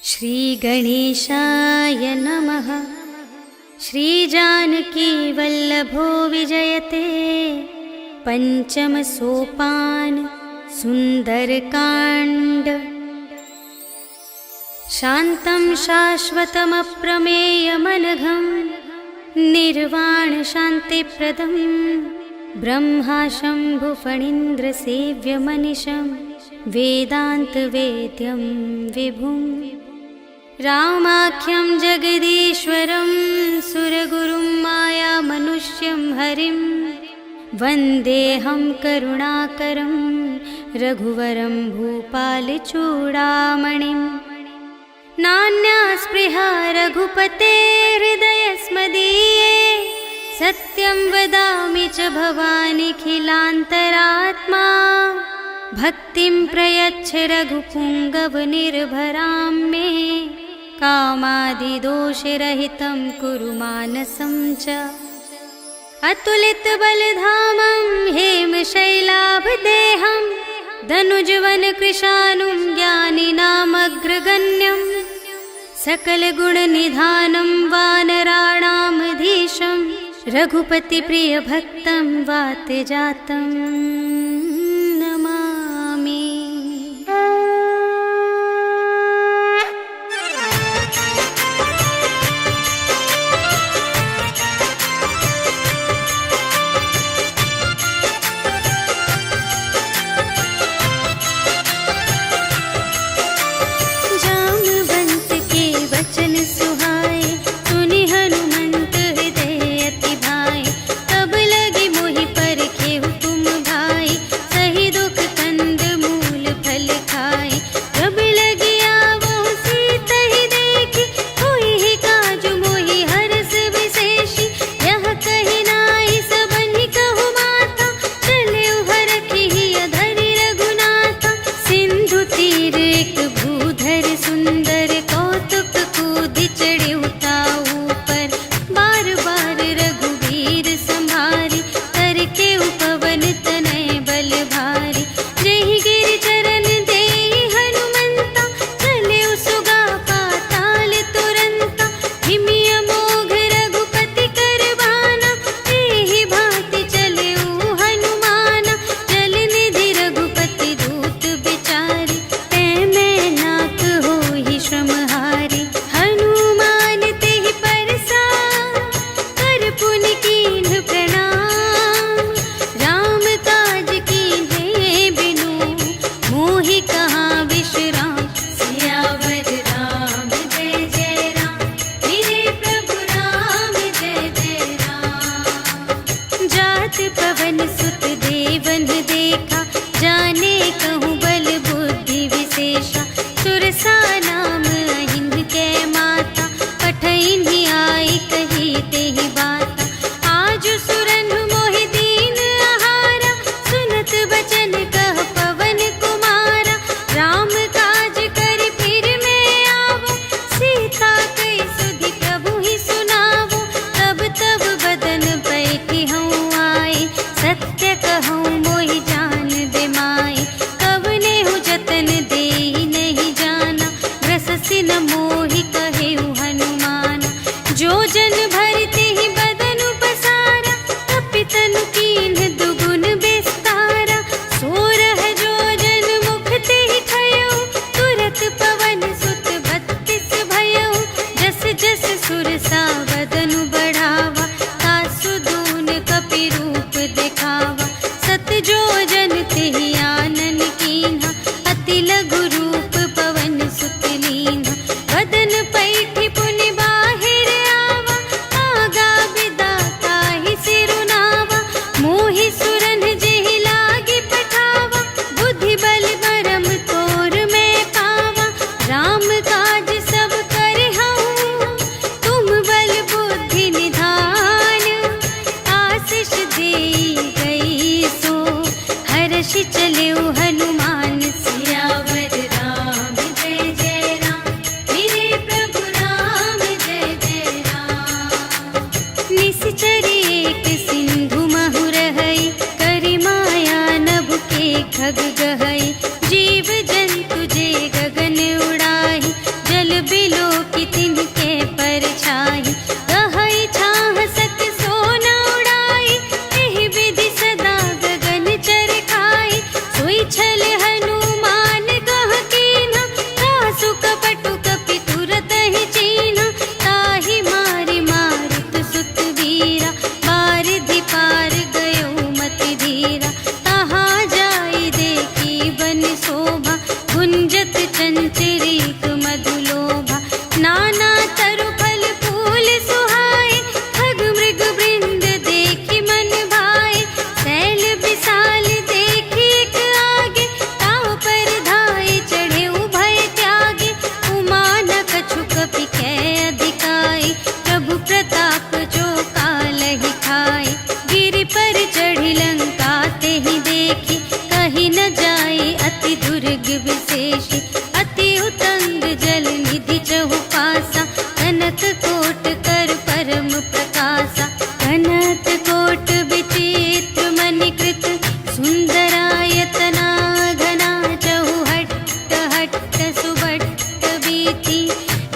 श्रीगणेशाय नमः। श्रीजानकी वल्लभो विजयते। पंचम सोपान सुंदरकांड। शान्तं शाश्वतमप्रमेयमनघं निर्वाण शान्तिप्रदं ब्रह्मा शम्भुफणीन्द्रसेव्यमनिशं वेदान्तवेद्यं विभुं रामाख्यं जगदीश्वरं सुरगुरुं मायामनुष्यं हरिं वन्देऽहं करुणाकरं रघुवरं भूपालचूडामणिं। नान्या स्पृहा रघुपते हृदयस्मदीये सत्यं वदामि च भवानिखिलान्तरात्मा। भक्तिं प्रयच्छ रघुपुङ्गवनिर्भरां मे कामादिदोषरहितं कुरु मानसं च। अतुलितबलधामं हेमशैलाभदेहं धनुजवनकृशानुं ज्ञानिनामग्रगण्यं सकलगुणनिधानं वानराणामधीशं रघुपतिप्रियभक्तं वातजातं नमामि।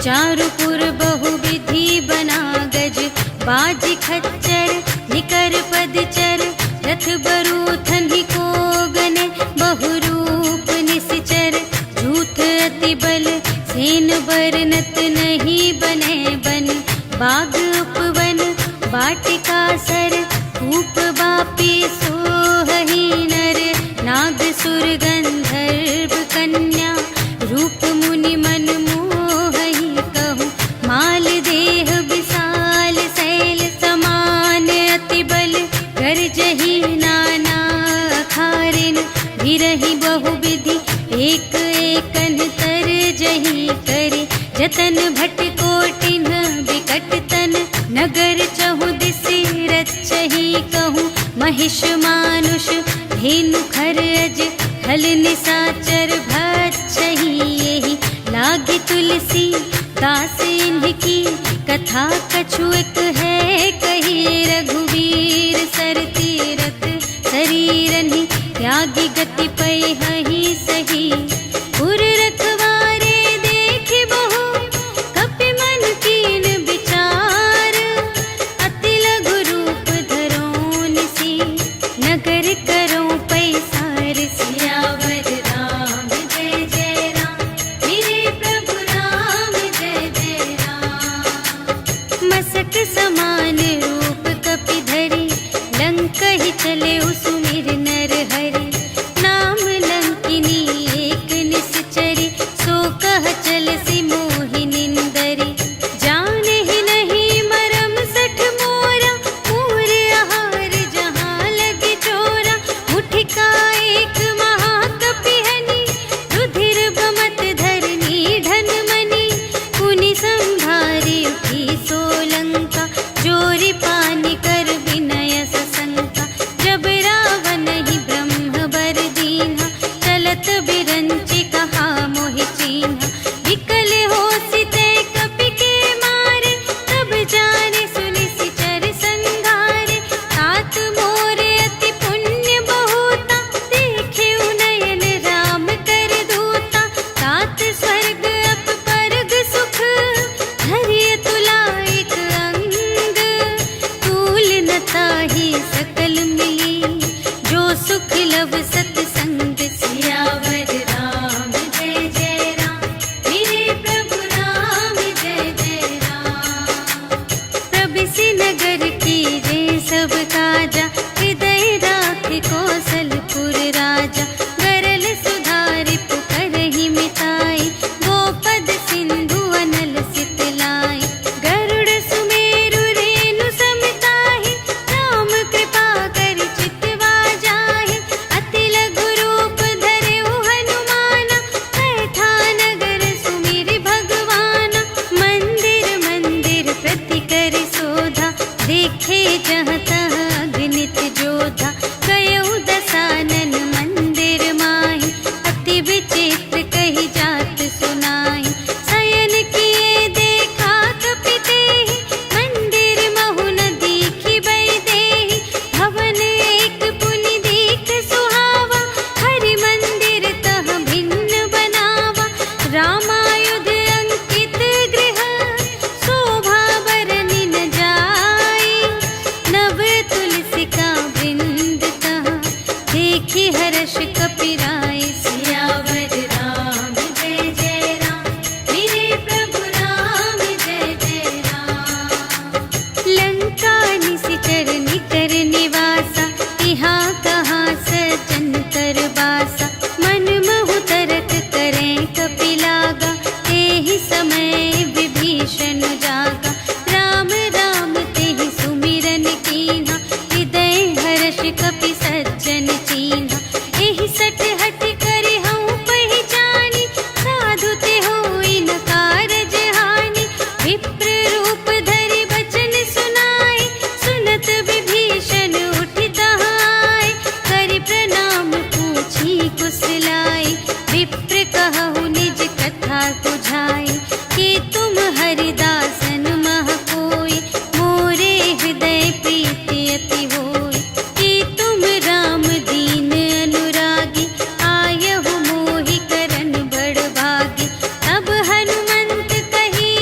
चारुपुर बहुविधि बना गज, बाजी खच्चर निकर पदचर, रथ बरूथन ही को गने, बहुरूप निश्चर, झूठ अति बल सेन बरनत नहीं बने बन, बाग उपवन वाटिका सर, कूप बापी सोहही नर, नाग सुर गंधर्व कन्या, रूप मुनि मन मोहही कहूँ, माल देह विशाल शैल समान अति बल, गर्जही नाना अखारिन, भिरहि बहुविधि एक एकन तर जही करे, जतन भट कोटिन विकट तन, नगर चहु दिसि रचही कहूँ, महिष मानुष धेनु खर अज, हल निसाचर भक्षही यही, लागे तुलसी दास इनकी, कथा कछु एक है कही, रघुवीर सर तीरथ शरीरनि, त्यागी गति पै हहि सही, पुर रखवारे देखि बहु, कपि मन कीन विचार, अति लघु रूप धरो निसी, नगर करो पैसार, सियावर राम जय जय राम, मेरे प्रभु राम जय जय राम, मसक समान रूप कपि धरि, लंक ही चले सुमिर नर हरि, नाम लंकिनी एक निश्चरी, सो कह चल सी मोहि निंदरी, जाने ही नहीं मरम सठ मोरा, पूर आहार जहाँ लगे चोरा, मुठिका एक महाकपि हनि, रुधिर बमत धरनी ढन मनि, पुनि संभारी उठी सोलंका, जोरी पानी कर विनय सशंका, जब रावण ही ब्रह्म बर दीन्हा, चलत बिरंचि कहा मोहि चीन्हा, विकल होसि ते कपि के मारे, तब जाने सुनिसि चर संघारे, तात मोरे अति पुण्य बहुता, देखे नयन राम कर दूता, तात स्वर्ग अप परग सुख, धरिय तुला एक अंग, तूल न ताहि सकल मिली, जो सुख लव सतसंग, सियावर राम जय जय राम, मेरे प्रभु राम जय जय राम, प्रभिसि नगर कीजे सब काजा, हृदय राख कौशलपुर राजा, गरल सुधारि पुकारहि मिताई, गोपद सिंधु अनल सितलाई, गरुड़ सुमेरु रेणु समताहि, राम कृपा करि चितवा जाहि, अति लघु रूप धरेउ हनुमाना, बैठा नगर सुमिरि भगवाना, मंदिर मंदिर प्रति करि शोधा, देखे जहाँ तहाँ अगणित जोधा, गयउ दसानन मंदिर माहि, अति विचित्र कही जात सुनाई, शयन किए देखा कपि तेहि, मंदिर महु न दीखि वैदेही, भवन एक पुनि दीख सुहावा, हरि मंदिर तह भिन्न बनावा, रामायुध अंकित गृह, शोभा बरनि न जाई, नव तुलसिका वृंद तहाँ, देखि हर्ष कपिराई, सियावर राम जय जय राम, मेरे प्रभु राम जय जय राम, लंका निशिचर निकर निवासा, यहाँ कहाँ सजन कर बासा, मन महु तरक करें कपि लागा, तेहि समय विभीषण जागा, राम राम तेहि सुमिरन कीन्हा, हृदय हर्ष कपि सज्जन चीन्हा, एहि सठ हठ करि हऊँ पहिचानी, साधु ते होई न कारज हानि, विप्र रूप धरि बचन सुनाए, सुनत विभीषण उठि तहाँ आए, करि प्रणाम पूछी कुशलाए, विप्र कहु निज कथा बुझाई, कि तुम हरिदासन मह कोई, मोरे हृदय प्रीति अति होई, कि तुम राम दीन अनुरागी, आयहु मोहि करन बड़ भागी, तब हनुमंत कही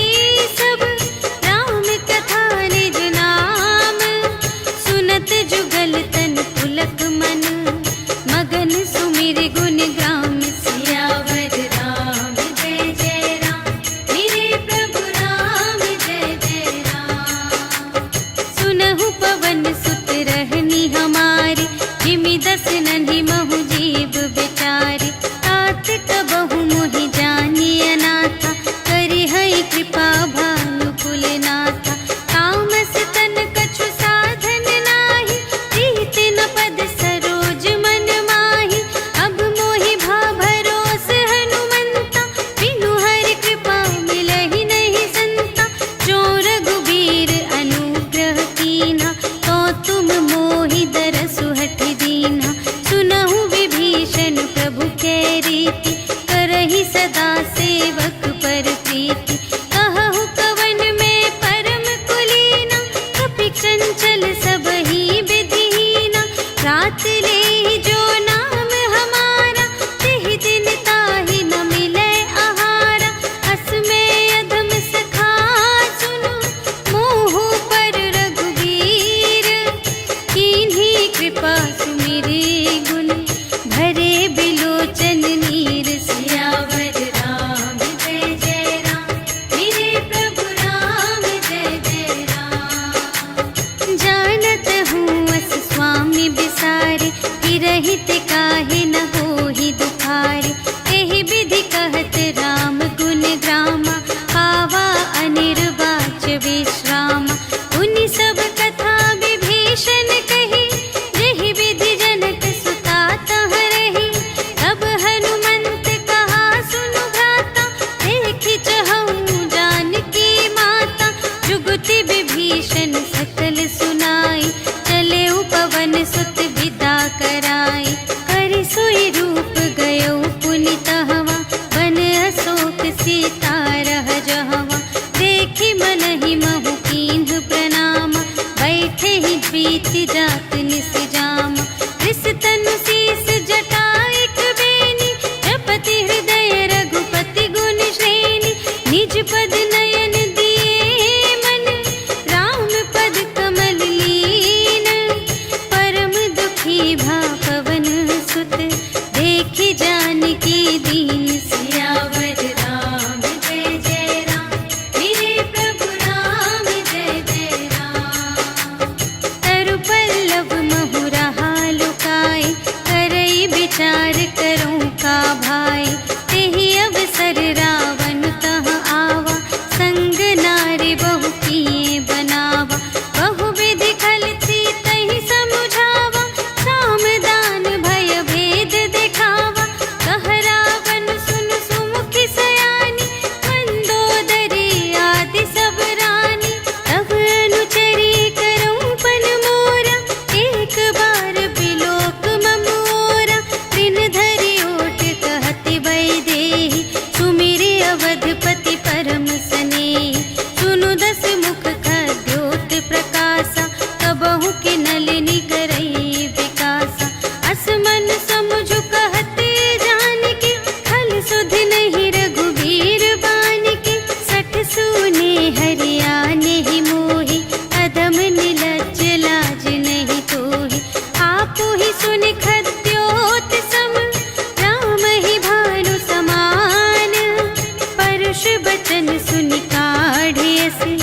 बचन सुनि काढ़े असी,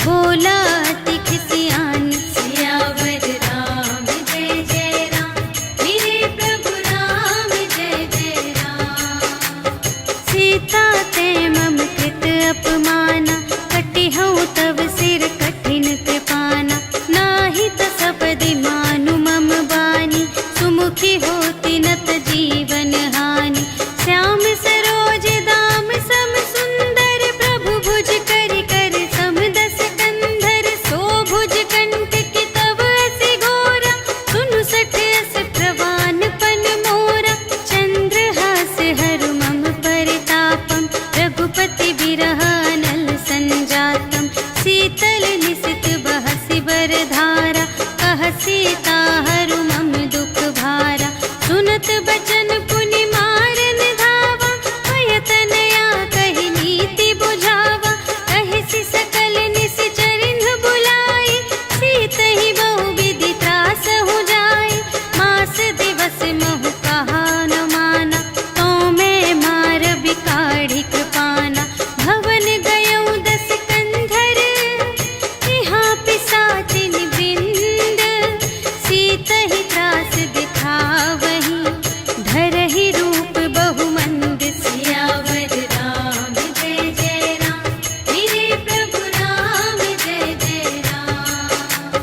बोला अति खिसियानी। सियावर राम जय जय राम, मेरे प्रभु राम जय जय राम। सीता ते मम कृत अपमाना, कटिहउँ तव सिर कठिन कृपाना। नाही त सपदि मानु मम बानी, सुमुखी होती न त जीवन हानि। श्याम सरोज दाम सम सुंदर, प्रभु भुज करि कर सम दस कंधर। सो भुज कंटक तव अति घोरा, सुनु सठ अस प्रवान पन मोरा। चंद्रहास हरु मम परितापम, रघुपति बिरह अनल संजातम। शीतल निसित बहसि बरधारा, कह सीता हरु मम दुख भारा। सुनत बचन पुनि मारन धावा, भय तनया कहि नीति बुझावा। कहिसि सकल निश्चरिन्ह बुलाई, सीतहि बहु विधि त्रासहु जाई। मास दिवस महु कहा न माना, तो मैं मार बिकाढ़ी कृपाना। भवन गयउँ दस कंधर, यहाँ पिसाचिन वृंद। सीतहि त्रास दिखावहीं, धरहि रूप बहुमंद। सियावर राम जय जय राम, मेरे प्रभु राम जय जय राम।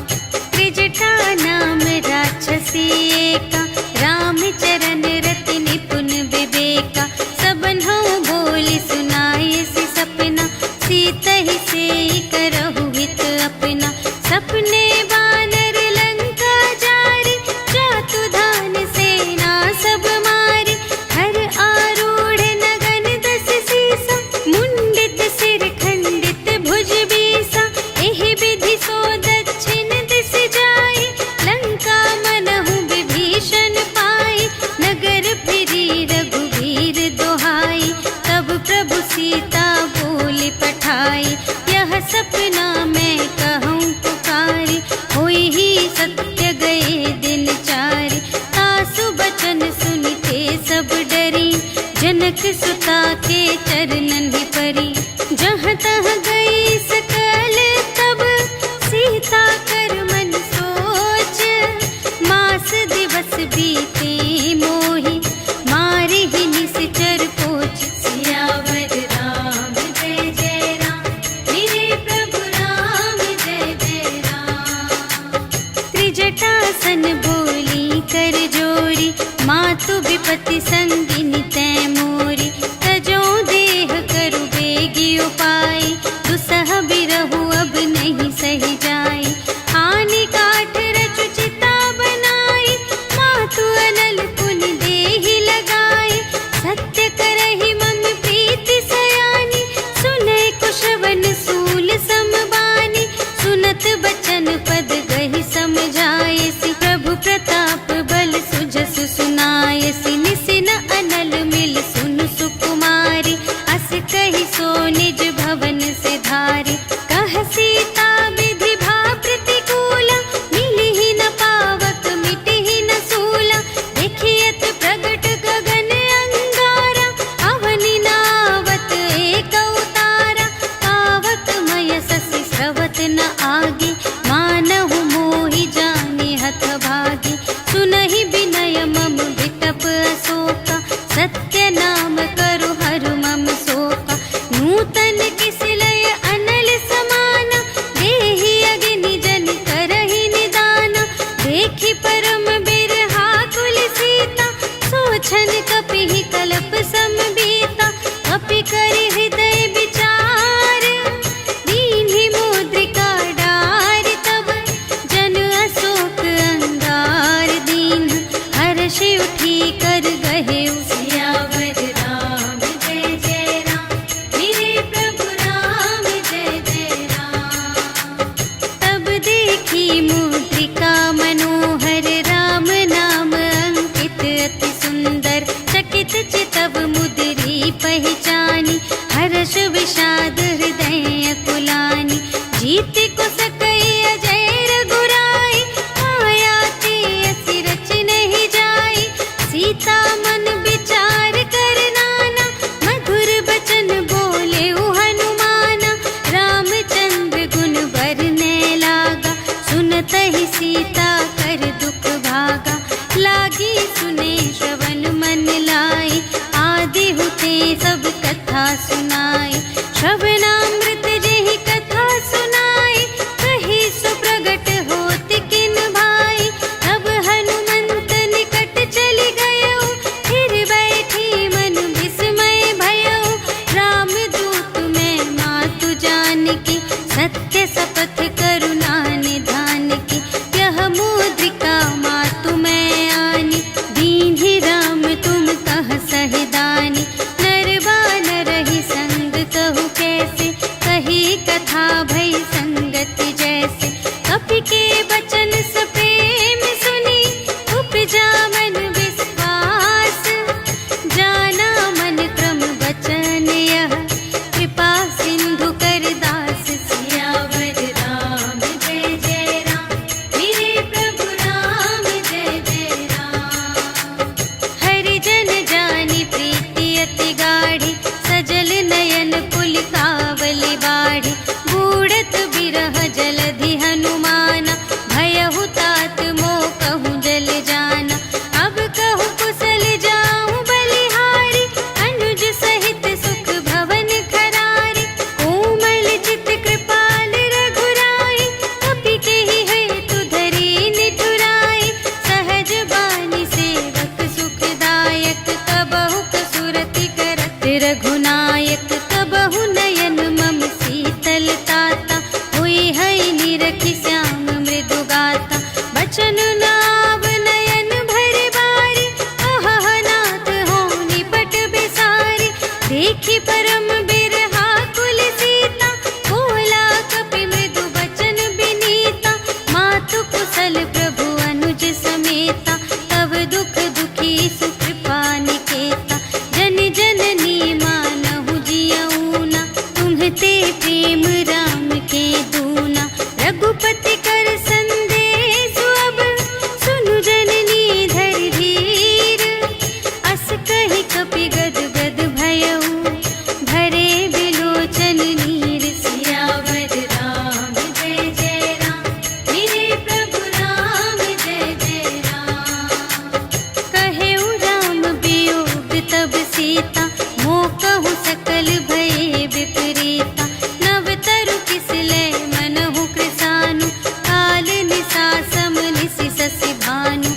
त्रिजटा नाम राक्षसी एका, राम चरण रति निपुण विवेका। सबन्हु बोली सुनाए सि सपना, सीतहि सेई करहु हित अपना। सपने बानर लंका जारी, जातु धान सेना सब मारी। हर आरूढ़ नगन दस सीसा, मुंडित सिर खंडित भुज बीसा। एहि विधि सो दक्षिण दिस जाई, लंका मनहु विभीषण पाई। नगर फिरी रघुवीर दोहाई, तब प्रभु सीता बोली पठाई। यह सपना मैं कहूँ पुकारी, होई ही सत्य गए दिन चारि। तासु बचन सुनिते सब डरी, जनक सुता के चरणन ही परी। जहाँ तहाँ गई सकल तब, सीता कर मन सोच। मास दिवस बीते मोहि, मारि ही निश्चर कोच। सियावर राम जय जय राम, मेरे प्रभु राम जय जय राम। त्रिजटासन बोली कर जोरी, मातु विपति संगिनी तै मोरी। तजो देह करु बेगी उपाय, दुसह बिरहु अब नहीं सही जाई। आनी काठ रचु चिता बनाई, मातु अनल पुनि देहि लगाई। सत्य करहि मम प्रीति सयानी, सुनै कुशवन सूल समबानी। सुनत बचन पद गहि समझायसि, प्रभु प्रताप बल सुजसु सुनायसि। निसिन अनल मिल सुनु सुकुमारी, अस कहि सो निज भवन से धारी। कह सीता विधि भा प्रतिकूला, मिलिहि न पावक मिटिहि न सूला। देखियत प्रगट गगन अंगारा, अवनि नावत एक उतारा। पावक मय ससि स्रवत न आगे, मानहु मोहि जानि हथ भागी। सुनहि विनय मम विटप अशोका, सत्य नाम करु हरु मम शोका। नूतन किसिलय अनल समाना, देहि अग्नि जन करहि निदाना। देखि परम बिरहा कुल सीता, सोचन कपिहि कलप समबीता। कपि करि हृदय विचार, दीन्हि मुद्रिका डार। तब जन अशोक अंगार दीन, हर्षि उठी कर गहेउ। सियावर राम जय जय राम, मेरे प्रभु राम जय जय राम। तब देखी मुद्रिका मनोहर, राम नाम अंकित अति सुंदर। चकित चितव मुद्री पहचानी, हर्ष विषाद हृदय अकुलानी। जीत को सकई अजय रघुराई, माया ते असि रच नहीं जाई। सीता मन विचार कर नाना, मधुर बचन बोले उह समाये। श्रवणामृत जेहि कथा सुनाई, कही सो प्रगट होत किन भाई। तब हनुमंत निकट चली गयो, फिर बैठी मन विस्मय भयो। राम दूत मैं मातु जानकी, सत्य शपथ करुणा निधान की। यह मुद्रिका मातु मैं आनी, दीन्हि राम तुम कह सहिदानी। नर बानर ही संग कहु कैसे, कही कथा भई संगति जैसे। कपि के बचन सप्रेम सुनी, उपजा मन विश्वास। जाना मन क्रम बचन यह, कृपा सिंधु कर दास। सियावर राम जय जय राम, मेरे प्रभु राम जय जय राम। हरि जन जानी प्रीति अति गाढ़ी, सजल नयन पुलिकावली बाढ़ी। बूढ़त बिरह जलधि हनुमाना, भयहु तात मोह कहूँ जल जाना। अब कहूँ कुशल जाऊँ बलिहारी, अनुज सहित सुख भवन खरारी। कोमल चित कृपाल रघुराई, कपि केहि हेतु धरी निठुराई। सहज बानी सेवक सुखदायक, कबहु कसुरति करत रघुनायक। कबहु नयन मम शीतल ताता, हुई है निरखि श्याम मृदु गाता। बचन नाव नयन भरि बारी, अहह नाथ हों निपट बिसारी। देखि परम बिरहा कुल सीता, बोला कपि मृदु बचन बिनीता। मातु कुशल प्रभु अनुज समेता, तब दुख दुखी सुकृपा निकेता। जन जननी मानहु जियऊना, तुम्हते प्रेम राम के दूना। रघुपति कर संदेश अब, सुनु जननी धरि धीर। अस कहि कपि गद गद भयऊ, भरे बिलोचन नीर। सियावर राम जय जय राम, मेरे प्रभु राम जय जय राम। कहेउ राम वियोग तब सीता, मोह कहु सकल भये विपरीता। नव तरु किसलै मनहु कृसानु, काल निसा सम निसि शशि भानु।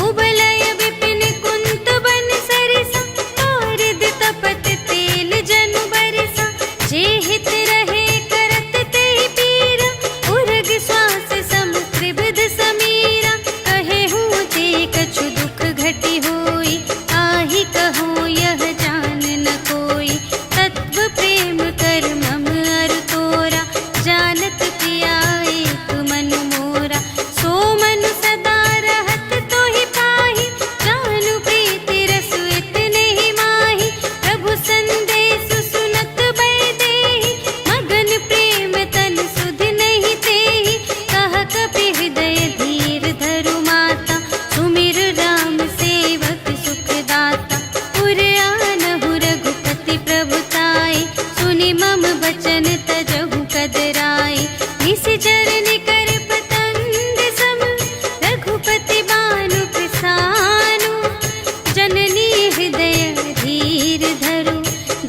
उबलय विपिन कुंत बन सरिसा, पारद तपत तेल जनु बरसा। जे हित रहे करत तेहि पीरा, उरग श्वास सम त्रिविध समीरा। कहेहु ते कछु दुख घटी होई, आहि कहो यह जान न कोई। तत्व प्रेम कर मम अरु तोरा, जानत किया एक मन मोरा। सो मनु सदा रहत तोहि पाहि, जानु प्रीति रसु इतने ही माहि। प्रभु संदेश सुनत भय देहि, मगन प्रेम तन सुधि नहीं तेहि। कह कपि हृदय धीर धरु माता, सुमिर राम सेवक सुखदाता। पुर आनहु रघुपति प्रभुताई, सुनि मम बचन तजहु कदराई। निशिचर निकर पतंग सम, रघुपति बानु कृसानु। जननी हृदय धीर धरु,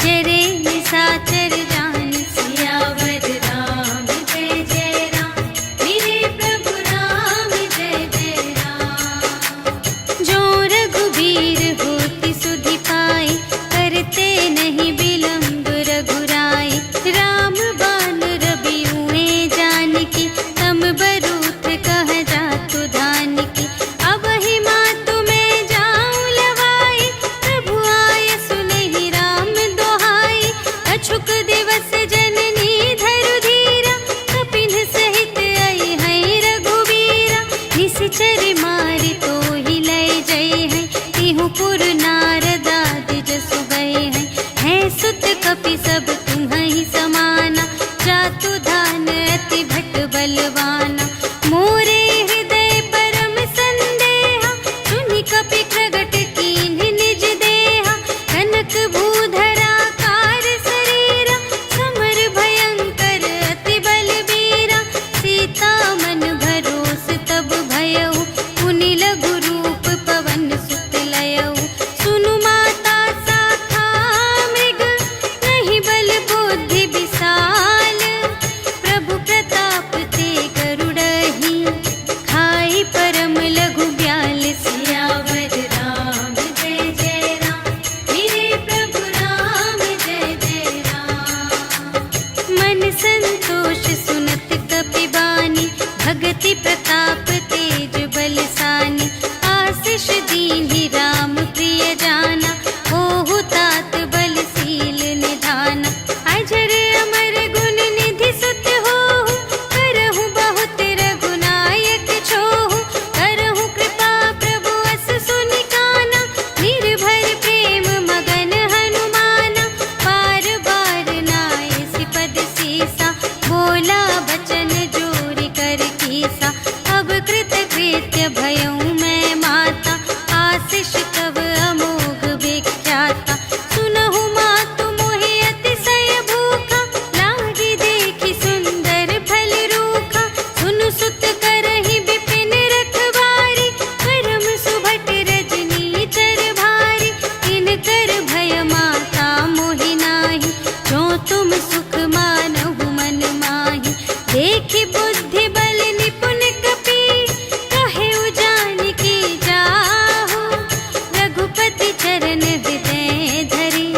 जरे निशाचर जान। सियावर राम जय जय राम, मेरे प्रभु राम जय जय राम। जो रघुबीर होति सुधि पाई, करते नहीं विलंब रघुराई। राम बान रबिउए जानकी, तम बरूथ कह जातु धानकी। अब ही मातु मैं जाऊं लवाई, प्रभु आय सुनहि राम दोहाई। अछुक दिवस जननी धरु धीरा, कपिन सहित आई है रघुबीरा। निशिचर मारि तोहि लय जय है, तिहु पुर नारद आदि जसु गए हैं। है सुत कपि सब तुम्हि समाना, जातु धान अति भट बलवाना। मोरे हृदय परम संदेहा, सुनि कपि प्रगट कीन्हि निज देहा। कनक भूधरा कार शरीरा, समर भयंकर अति बलबीरा। सीता मन भरोस तब भयउ, पुनि लघु रूप पवन सुत लयऊ। सुनु माता साखा मृग, नहीं बल बोल संतोष सुनत कपिबानी, भगति प्रताप तेज बलसानी। आशीष दीन्हि राम प्रिय जाना, होहु तात बलशील निधाना। अजर अमर गुण निधि सुत होहु, करहु बहुत रघुनायक छोहु। करहु कृपा प्रभु अस सुनि काना, निर्भय प्रेम मगन हनुमाना। बार बार नाय सिपद सीसा, बोला बचन जोरि कर कीसा। अब कृत कृत्य भयउ मैं माता, आशीष तब अमोघ विख्याता। सुनहु मातु मोहि अतिशय भूखा, लागी देखि सुंदर फल रूखा। सुनु सुत करहि विपिन रखवारी, करम सुभट रजनी चर भारी। तिनकर भय माता मोहि नाही, जो तुम सुख मानहु मन माही। देखि बुद्धि बल निपुण कपि, कहेउ जानकी जाहु। रघुपति चरण हृदय धरि,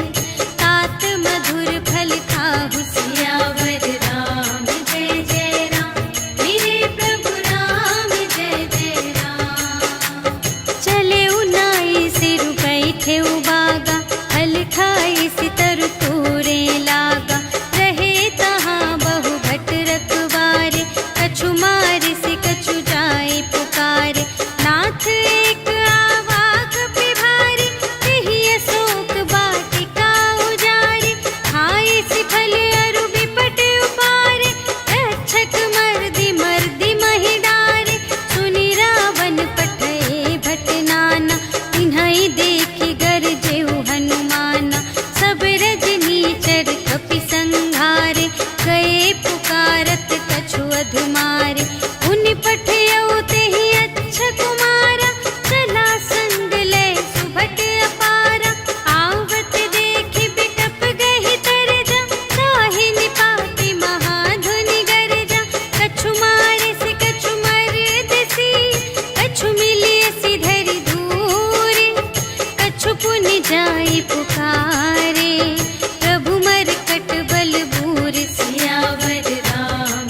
तात मधुर फल खाहु। सियावर राम जय जय राम, मेरे प्रभु राम जय जय राम। चले उनाई सिर बैठे उबागा, फल खाई सितर तोरे लागा। रहे तहाँ बहु भट रखवारे, कछु मारि से कछु जाए पुकारे। नाथ एक आवाक बिभारी, तेहि अशोक वाटिका उजारी। खाए सि फल अरु बिपट उपारे, रक्षक मर्दि मर्दि महि डारे। सुनि रावण पठए भट नाना, तिन्हइ देखि गरजेउ हनुमाना। सब रजनी चर कपि संघारे, गए पुकारत कछु अधमारे। उनि पठयउ तेहि अच्छा कुमारा, चला संग लय सुभट अपारा। आवत देखि बिटप गहि तरजा, ताहि निपाति महाधुनि गरजा। कछु मारे से कछु मरदसी, कछु मिलियसि धरि धूरे। कछु पुनि जाई पुकारे, प्रभु मरकट बल बूर। सियावर राम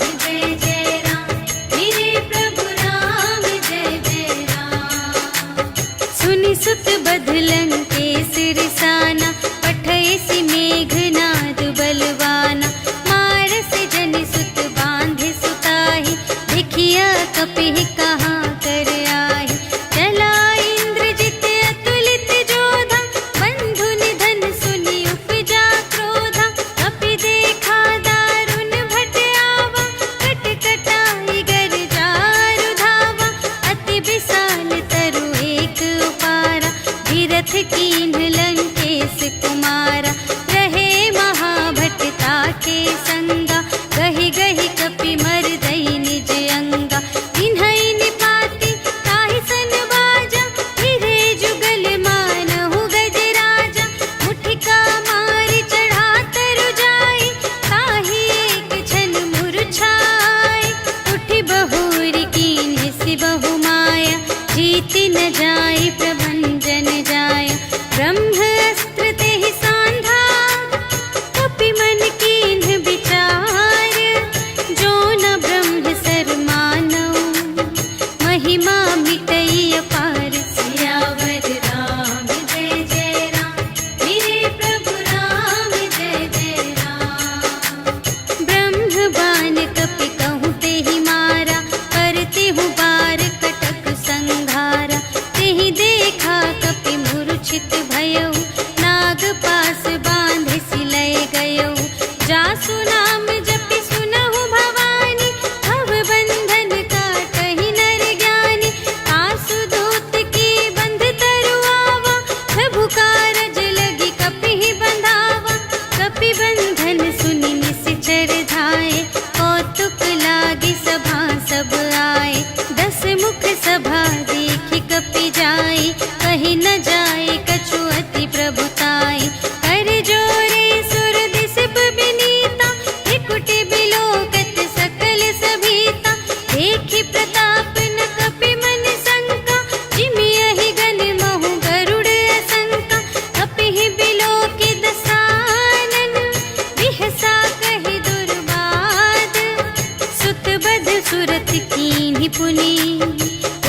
पुनि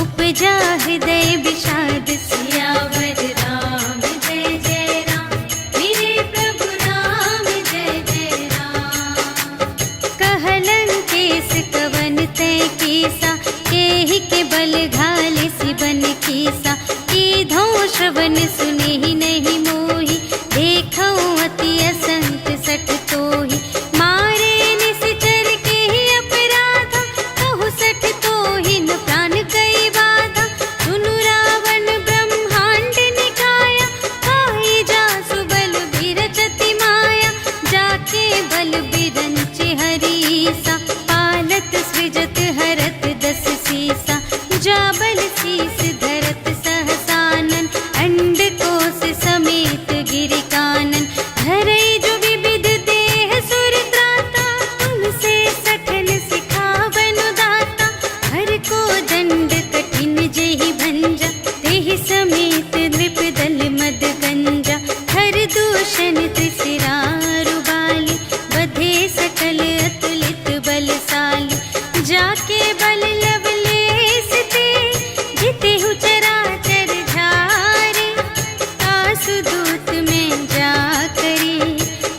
उपजा हृदय विषाद। सियावर राम जय जय राम, मेरे प्रभु राम जय जय राम। कहलन केस कवन तय कीसा, केहि के बल घाले सिबन कीसा। कीधो श्रवण सुने ही नहीं मोहि, देखो अति असंत सठ तोहि। मारे निश्चर के ही अपराधा, कहु सठ तोहि न प्राण कई बाधा। सुनु रावण ब्रह्मांड निकाया, खाई जासु बल बिरचति माया। जाके बल बिरंचि हरीसा, पालत सृजत हरत दस सीसा। जा बल शीस धरत सहसानन, अंड कोश समेत गिरि कानन। धरई जो विविध देह सुर त्राता, तुमसे सठन सिखावन दाता। हर को दंड कठिन जेहि भंजा, तेहि समेत नृप दल मद गंजा। हर दूषण त्रिशिरारु बाली, बधे सकल अतुलित बलशाली। जाके बल लवलेश ते, जितेहु चराचर झारे। आसु दूत में जा करे,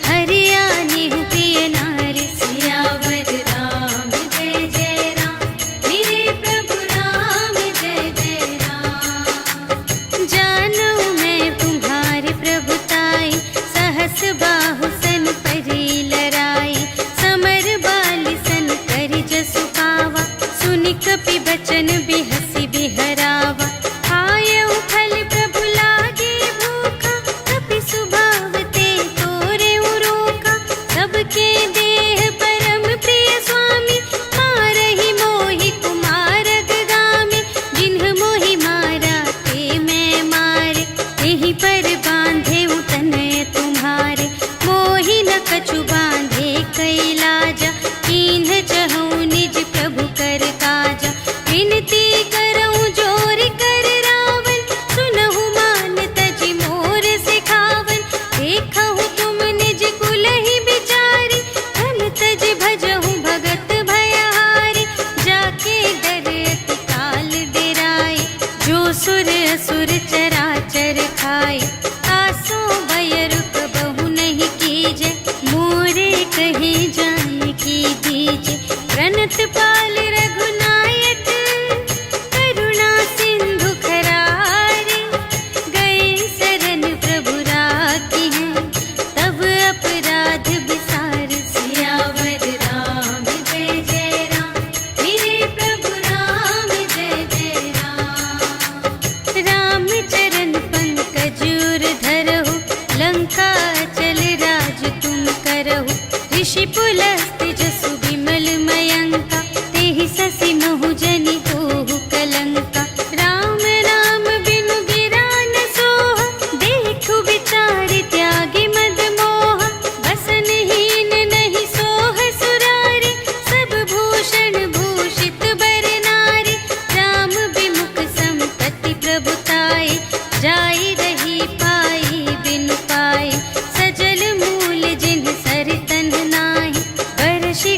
हरियाणेहु प्रिय नारी। सियावर राम जय जय राम, मेरे प्रभु राम जय जय राम। जानू मैं तुम्हारे प्रभुताई, सहस बाहु सन परी लराई। समर बाली सन करि जसु पावा, सुनि कपि बचन बिहसि बिहरावा। आयउ फल प्रभु लागे भूखा, कपि स्वभाव ते तोरेउ रोका। सबके देह परम प्रिय स्वामी, मारहि मोहि कुमारग गामी। जिन्ह मोहि मारा ते मैं मारे, तेहि पर बांधे तनय तुम्हारे। मोहि न कछु बांधे कैलाजा, कीन्ह चहु निज प्रभु कर काजा। विनती करऊं जोर कर रावण, सुनहु मान तजि मोर सिखावन। देखहु तुम निज कुल ही बिचारी, धन तज भजहु भगत भयहारी। जाके डर अति काल डेराए, जो सुर असुर चराचर खाए। आसो भय रुक बहु नहीं कीजे, मोरे कहे जाने की दीजे। प्रणत पाल रघुनायक, करुणा सिंधु खरारे। गए शरण प्रभु राखी हैं, तब अपराध विसार। सियावर राम जय जय राम, मेरे प्रभु राम जय जय राम। राम चरण पंकज उर धरहु, लंका चल राज तुम करहु। ऋषि पुलस्त्य जसु विमल मयंका, तेहि ससि महु जनि होहु कलंका। राम नाम बिनु गिरा न सोहा, देखु विचार त्यागी मद मोहा। बसनहीन नहीं सोह सुरारे, सब भूषण भूषित बर नारी। राम विमुख संपत्ति प्रभुताई, जाई रही पाई बिनु पाई। सजल मूल जिन्ह सर तन नाही, बरषि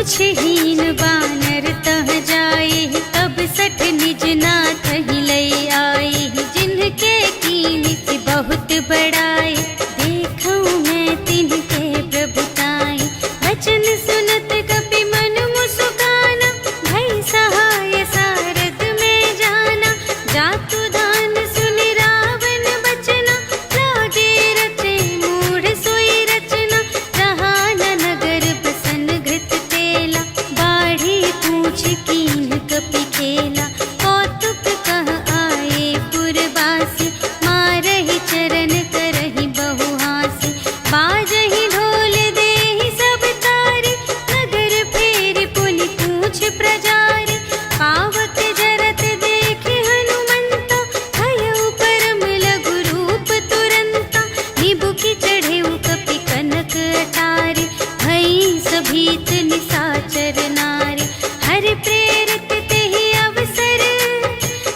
पूछहीन बानर तह जाए, तब सठ निज नाथ ही लई आए। जिनके कीमत बहुत बड़ाए, देखूं मैं तिनके प्रभुताई। वचन सुनत कपि मन मुस्काना, भई सहाय सारद में जाना। जातु दान सुनि रावण बचना, लागे रचे मूढ़ सोई रचना। जहान नगर बसन घृत तेला, बाढ़ी पूछ कीन कपि खेला। कौतुक कह आए पुरवासी, मारहि चरण करहि बहु हासी। बाजहि ढोल देहि सब तारी, नगर फेरि पुनि पूछ प्रजारी। पावक जरत देखि हनुमंता, भयउ परम लघु रूप तुरंता। निबुकि चढ़ेउ कपि कनक अटारी, भई सभीत निसाचर नारी। हरि प्रेरित तेहि अवसर,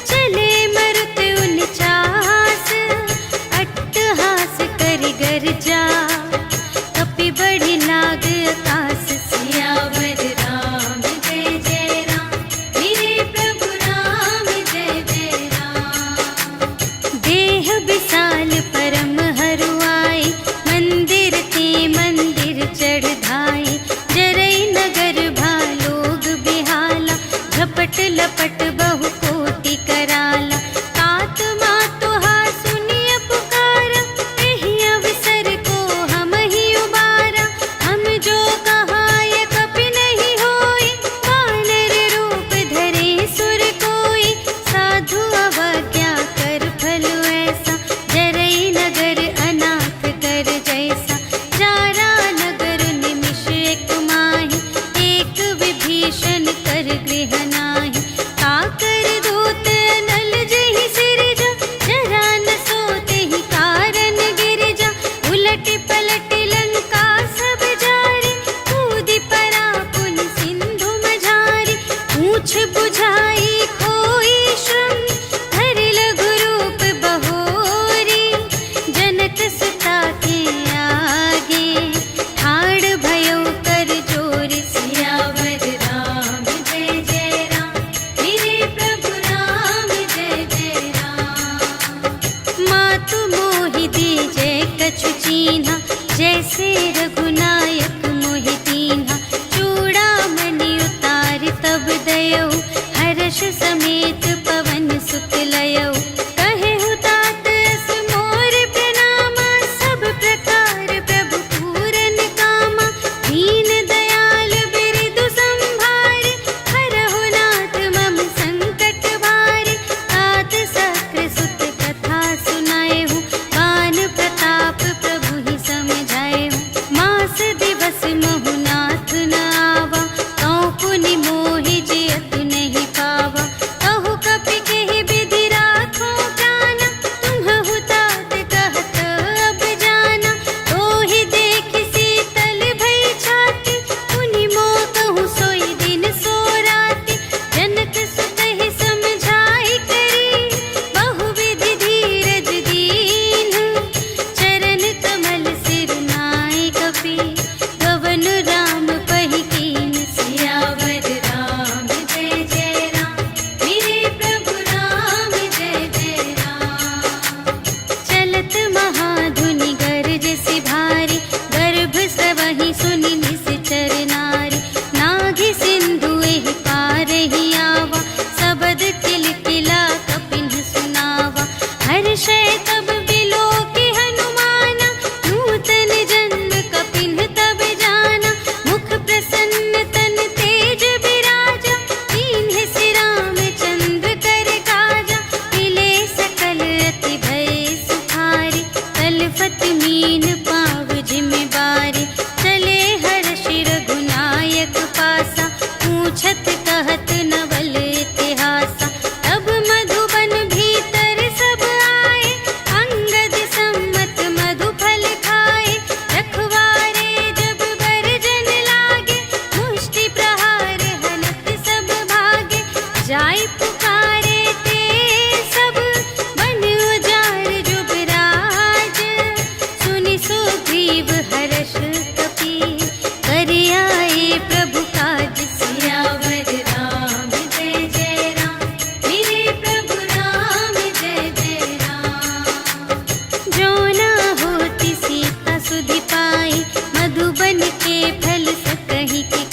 चले मरुत उनचास। अट्टहास करि गर्जा, कपि बढ़ि लाग आकाश। सियावर राम जय जय राम, मेरे प्रभु राम जय जय राम। देह विशाल परम हरुआई, मंदिर ते मंदिर चढ़ धाई। जरई नगर भालोग बिहाला, झपट लपट बहु कोटि कराला। तात मातु हा सुनिय पुकारा, एहि अवसर को हम ही उबारा। हम जो कहाय कपि नहीं होई, वानर रूप धरे सुर कोई। साधु अवज्ञा कर फल ऐसा, जरई नगर अनाथ कर जैसा। जारा नगर निमिष एक माहि, एक विभीषण कर गृह नाही। काकर दूत नल जहि सिरजा, जरा न सोते ही कारण गिरजा। उलटि पलटि लंका सब जारी, कूदि परा पुनि सिंधु मझारी। पूछ बुझाई खोई श्रम, धरि लघु रूप बहोरी। जनक सुता के आगे, ठाड़ भयउ कर जोरी। सियावर राम जय जय राम, मेरे प्रभु राम जय जय राम। मातु मोहि दीजे कछु चीन्हा, जैसे रघुनायक मोहि दीन्हा। चूड़ामणि उतारि तब दयौ, हर्ष समेत पवन सुत लयौ। कहेहु तात अस मोर प्रणामा, सब प्रकार प्रभु पूरन कामा। दीन दयाल बिरदु संभारे, हरहु नाथ मम संकट भारे। तात सक्र सुत कथा सुनाएहु, बान प्रताप प्रभु ही समझाएहु। मास दिवस महु नाथ न आवा, तौ पुनि मोहि जियतु नहीं पावा। कहु कपि केहि विधि राखो प्राणा, तुम्हहु तात कहत अब जाना। तोहि देखि शीतल भई छाती, पुनि मोह कहूँ सोई दिन सो राति। जनक सुतहि समझाई करी, बहुविधि धीरज दीन्ह। चरण कमल सिर नाइ कपि, गवन राम पहि कीन। सियावर राम जय जय राम, मेरे प्रभु राम जय जय राम। चलत महाधुनि गरजसि भारी, गर्भ सबहि सुनि निश्चर नारी। नाघि सिंधु एहि पारहि आवा, सबद किलकिला कपिन्ह सुनावा। हर्षै तब बिलोकि हनुमाना, नूतन जन्म कपिन्ह तब जाना। मुख प्रसन्न तन तेज बिराजा, कीन्हे सि रामचंद्र कर काजा। मिले सकल अति भय सुखारी, तलफत मीन पाव जिमि बारी। चले हर्षि रघुनायक पासा, पूछत कहत नवल इतिहासा। तब मधुबन भीतर सब आए, अंगद सम्मत मधु फल खाए। रखवारे जब बरजन लागे, मुष्टि प्रहार हनत सब भागे। जाय पुकारे ते सब, बन उजाड़ जुबराज। सुनि सुग्रीव हर्ष कपि, कर आए प्रभु काज।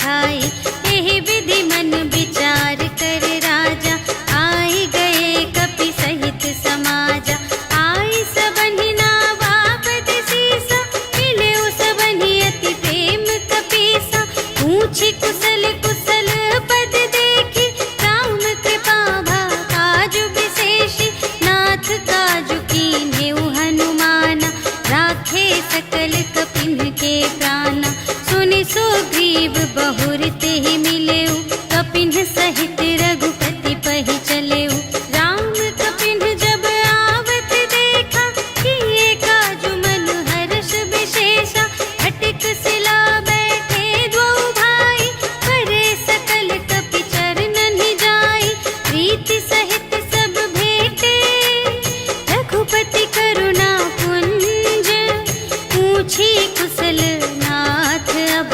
बुझाई। यही विधि मन विचार कर राजा, आई गए कपि सहित समाजा। आई सबनि नावा पद सीसा, मिले सबनि अति प्रेम कपीसा। पूछी कुशल कुशल पद देखी, राम कृपा भा काजु विशेषी। नाथ काजु कीन्हेउ हनुमाना, राखे सकल कपिन के प्राणा। सुनि सुग्रीव बहुर तेहि मिलेउ, कपिन सहित रघुपति पहि चलेउ। राम कपिन जब आवत देखा, किए काजु मन हर्ष विशेषा। हटिक सिला बैठे द्वौ भाई, करे सकल कपि चरणनि जाई। प्रीति सहित सब भेटे, रघुपति करुणा पुंज। पूछी कुशल नाथ अब,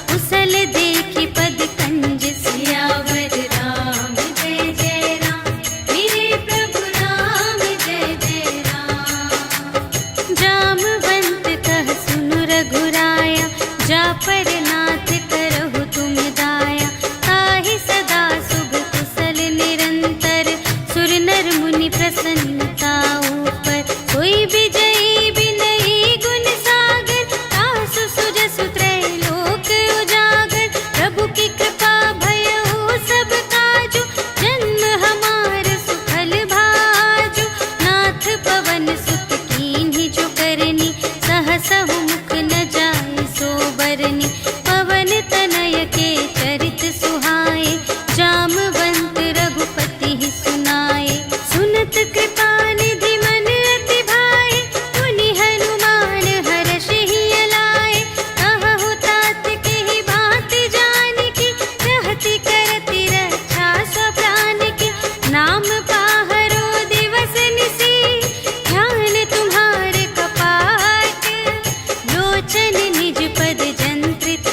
कुशल देखी पद कंज। सियावर राम जय जय राम, मेरे प्रभु राम जय जय राम। जामवंत कह सुनु रघुराया, जा पर नाथ करहु तुम दाया। ताहि सदा शुभ कुशल निरंतर, सुर नर मुनि प्रसन्नता ऊपर। सोई विजयी विनयी गुण सागर, तासु सुजसु त्रैलोक उजागर। प्रभु की कृपा भयउ सब काजु, जन्म हमार सुफल भाजु। नाथ पवन सुत कीन्हि जो करनी, सहसहु मुख न जाय सो बरनी। पवन तनय के चरित सुहाए, जामवंत रघुपति ही सुनाए। सुनत कृपा निधि मन अति भाए, मुनि हनुमान हर्षि अलाए। कहहु तात केहि बात जानकी, रहति करति रक्षा सब प्राण की। नाम पाहरो दिवस निसी, ध्यान तुम्हारे कपाट। लोचन निज पद जंत्रित,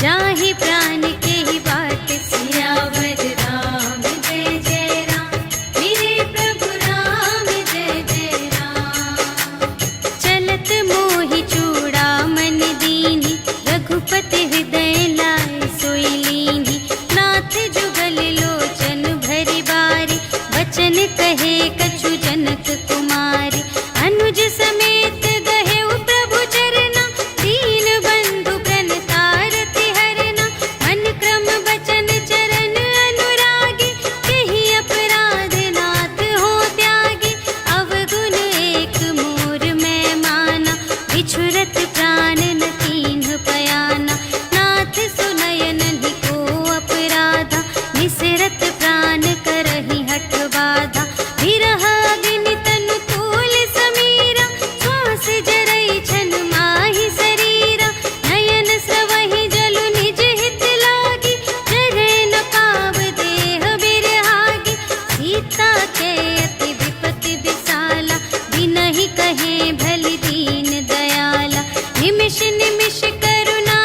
जाहि प्राण केहि बाट। सियावर राम जय जय राम, मेरे प्रभु राम जय जय राम। चलत मोहि चूड़ामणि दीन्हि, रघुपति हृदय लाय सोई लीन्हि। नाथ जुगल लोचन भरि बारी, वचन कहे कछु जनक कुमारी। अनुज समेत गहेउ प्रभु चरना, दीन बंधु प्रणतारति हरना। मन क्रम बचन चरण अनुरागी, केहि अपराध नाथ हो त्यागी। अवगुण एक मोर मैं माना, बिछुरत प्राण न कीन्ह पयाना। नाथ सुनय नहि को अपराधा, निसरत प्राण करहि हठ बाधा। विरह अग्नि तनु तूल समीरा, श्वास जरई छन माहि शरीरा। नयन स्रवहि जलु निज हित लागी, जरै न पाव देह बिरहागी। सीता के अति विपति विसाला, बिनहि कहे भलि दीन दयाला। निमिष निमिष करुणा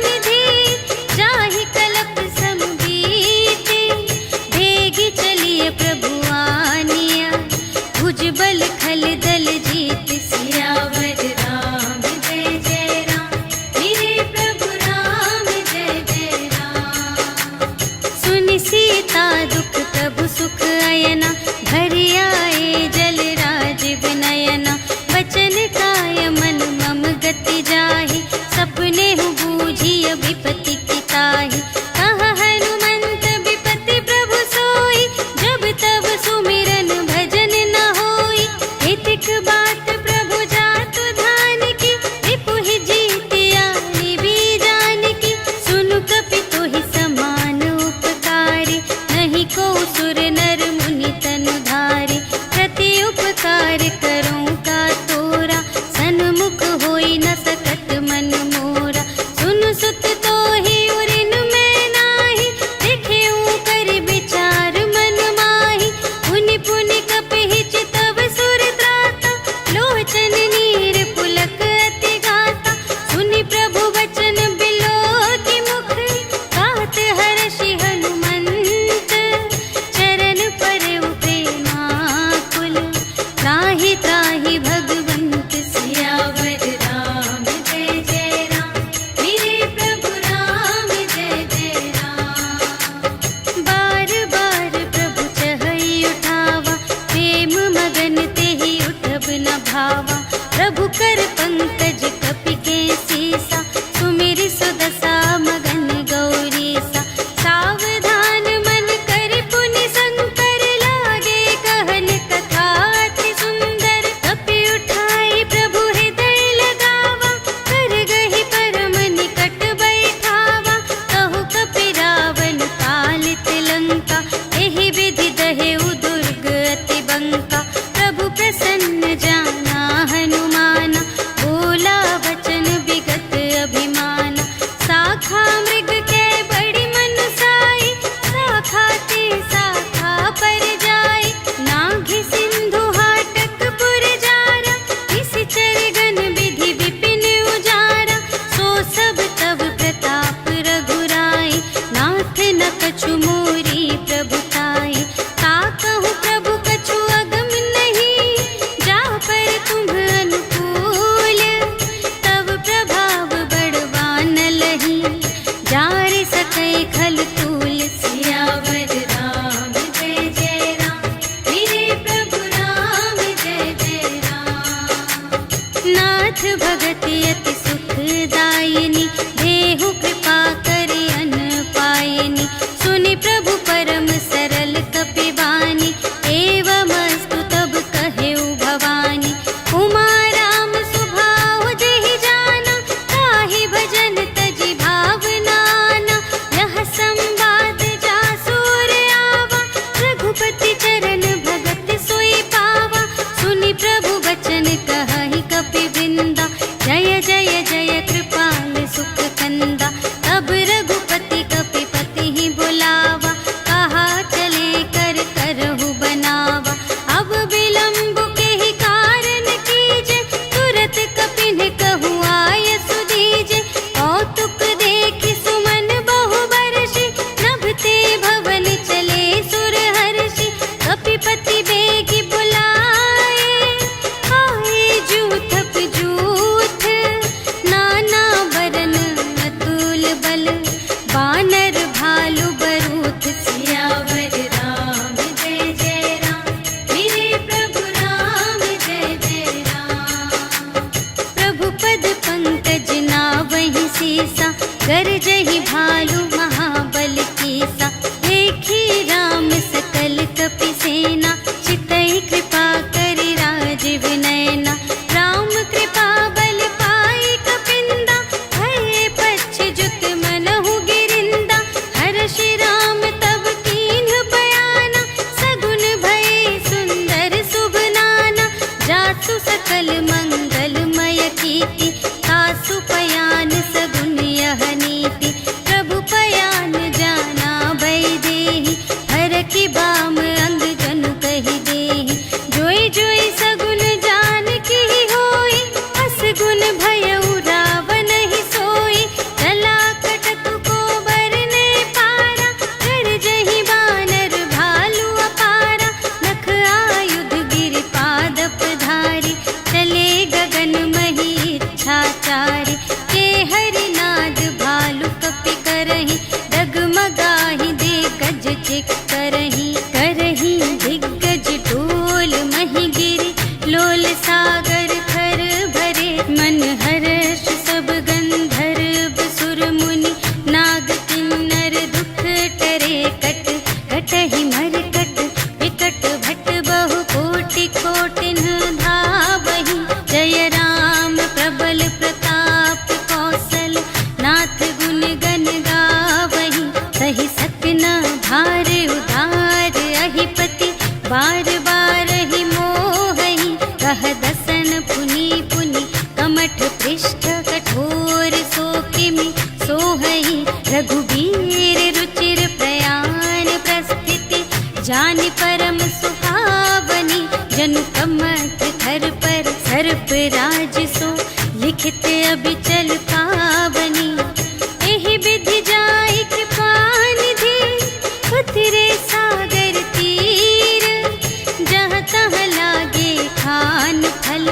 निधि, जाहि कलप सम बीति। भेगी चलिए प्रभु आनिया, भुजबल खल दल जीत। सियावर राम जय जय राम, मेरे प्रभु राम जय जय राम। सुनि सीता दुख प्रभु सुख अयना, भरि आए जल राज विनयना। वचन काय मन मम गति जाहि, सपने हु बूझिय विपति की ताहि। कह हनुमंत विपति प्रभु सोई, जब तब सुमिरन भजन न होई। हितिक बात प्रभु जातु ध्यान की, रिपुहि जीतिया निभि जानकी। सुनु कपि तोहि समान उपकारी, नहीं को सुर नर मुनि तनु धारी। प्रति उपकार करूं का तोरा, सन्मुख होई न सकत मन मोरा। सुनु सुत तोहि उरिन में भरही, डगमगाही दिग्गज चिक करही, करही दिग्गज डोल मही गिरी, लोल सागर खर भरे, मन हर्ष सब गंधर्व सुर मुनि, नाग किन्नर दुख टरे, कट कटहि मरकट विकट भट बहु कोटि कोटिन धावहि, जय राम प्रबल प्रताप कौशल नाथ गुण गण गावहि, सहि सकना भार उधार अहिपति, बार बार ही मोहहि, कह दसन पुनि पुनि, कमठ पृष्ठ कठोर सो किमि सोहहि, रघुबीर रुचिर प्रयाण प्रस्थिति, जानि परम सुहावनी, जनु कमठ धर पर सर्प राज सो, लिखित अबिचल पावनी, एहि विधि जाई कृपा निधि, उतरे सागर तीर, जहाँ तहाँ लागे खान फल,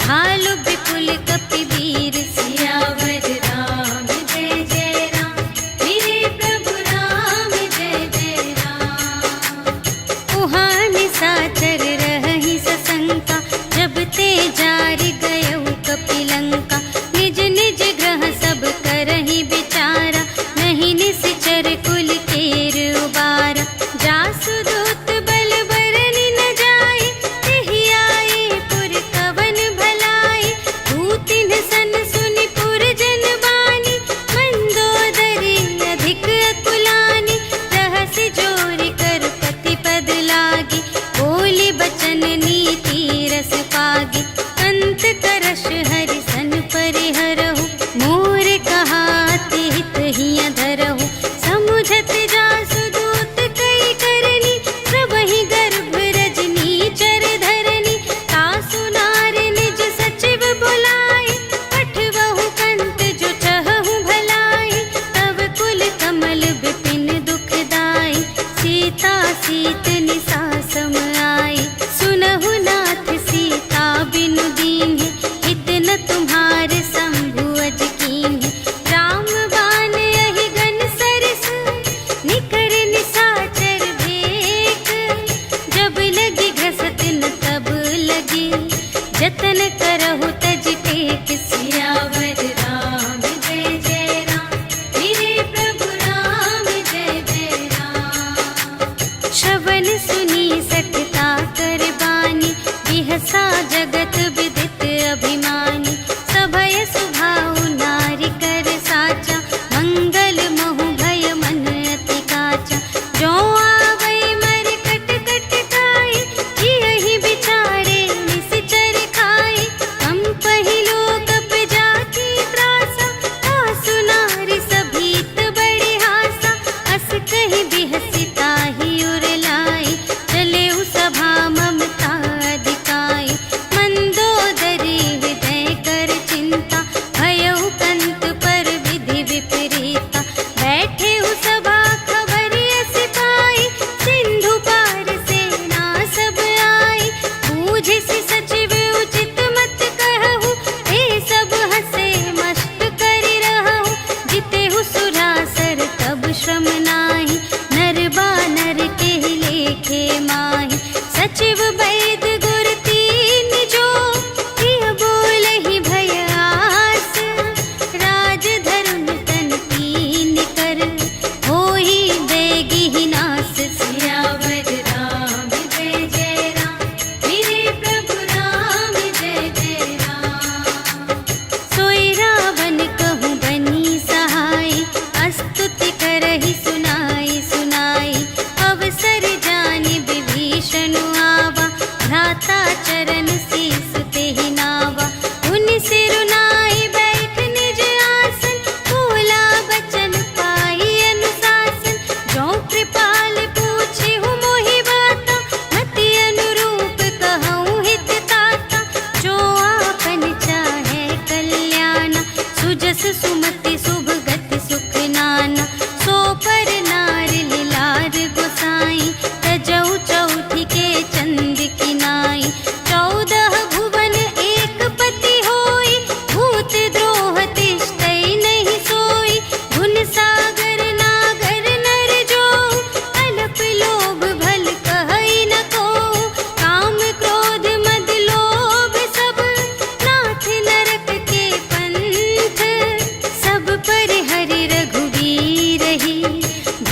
भालु विपुल कपिवीर, सियावर राम जय जय राम, मेरे प्रभु राम जय जय राम। उहाँ निशाचर रहहि सशंका, जब ते जारि गयउ कपिलंका, निज निज ग्रह सब करहि विचारा, नहीं निश्चर कुल केर उबारा, जासु दूत बल बरनि न जाए, तेहि आए पुर कवन भलाई, दूतिन सन सुनि पुर जन बानी, मंदोदरी अधिक अकुलानी, रहसि जोरि कर पति पद लागी, बोली बचन नीति रस पागी, अंत करश हरि सन परिहरहु, मोर कहाति हित हिय धरहु, समुझत जासु दूत कई करनी, प्रभहि गर्भ रजनी चर धरनी, तासु नार निज सचिव बुलाए, पठवहु कंत जो चहहु भलाई, तब कुल कमल विपिन दुखदाई, सीता सीत निसा सम आई, सुनहु नाथ सीता बिनु दीन्हि, हित न तुम्हार शंभु अज कीन्हि, राम बाण अहि गन सरस,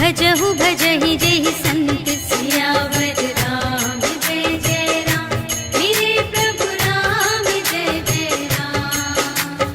भजहु भजहि जेहि संत सियावर राम जय जय राम मेरे प्रभु राम जय जय राम।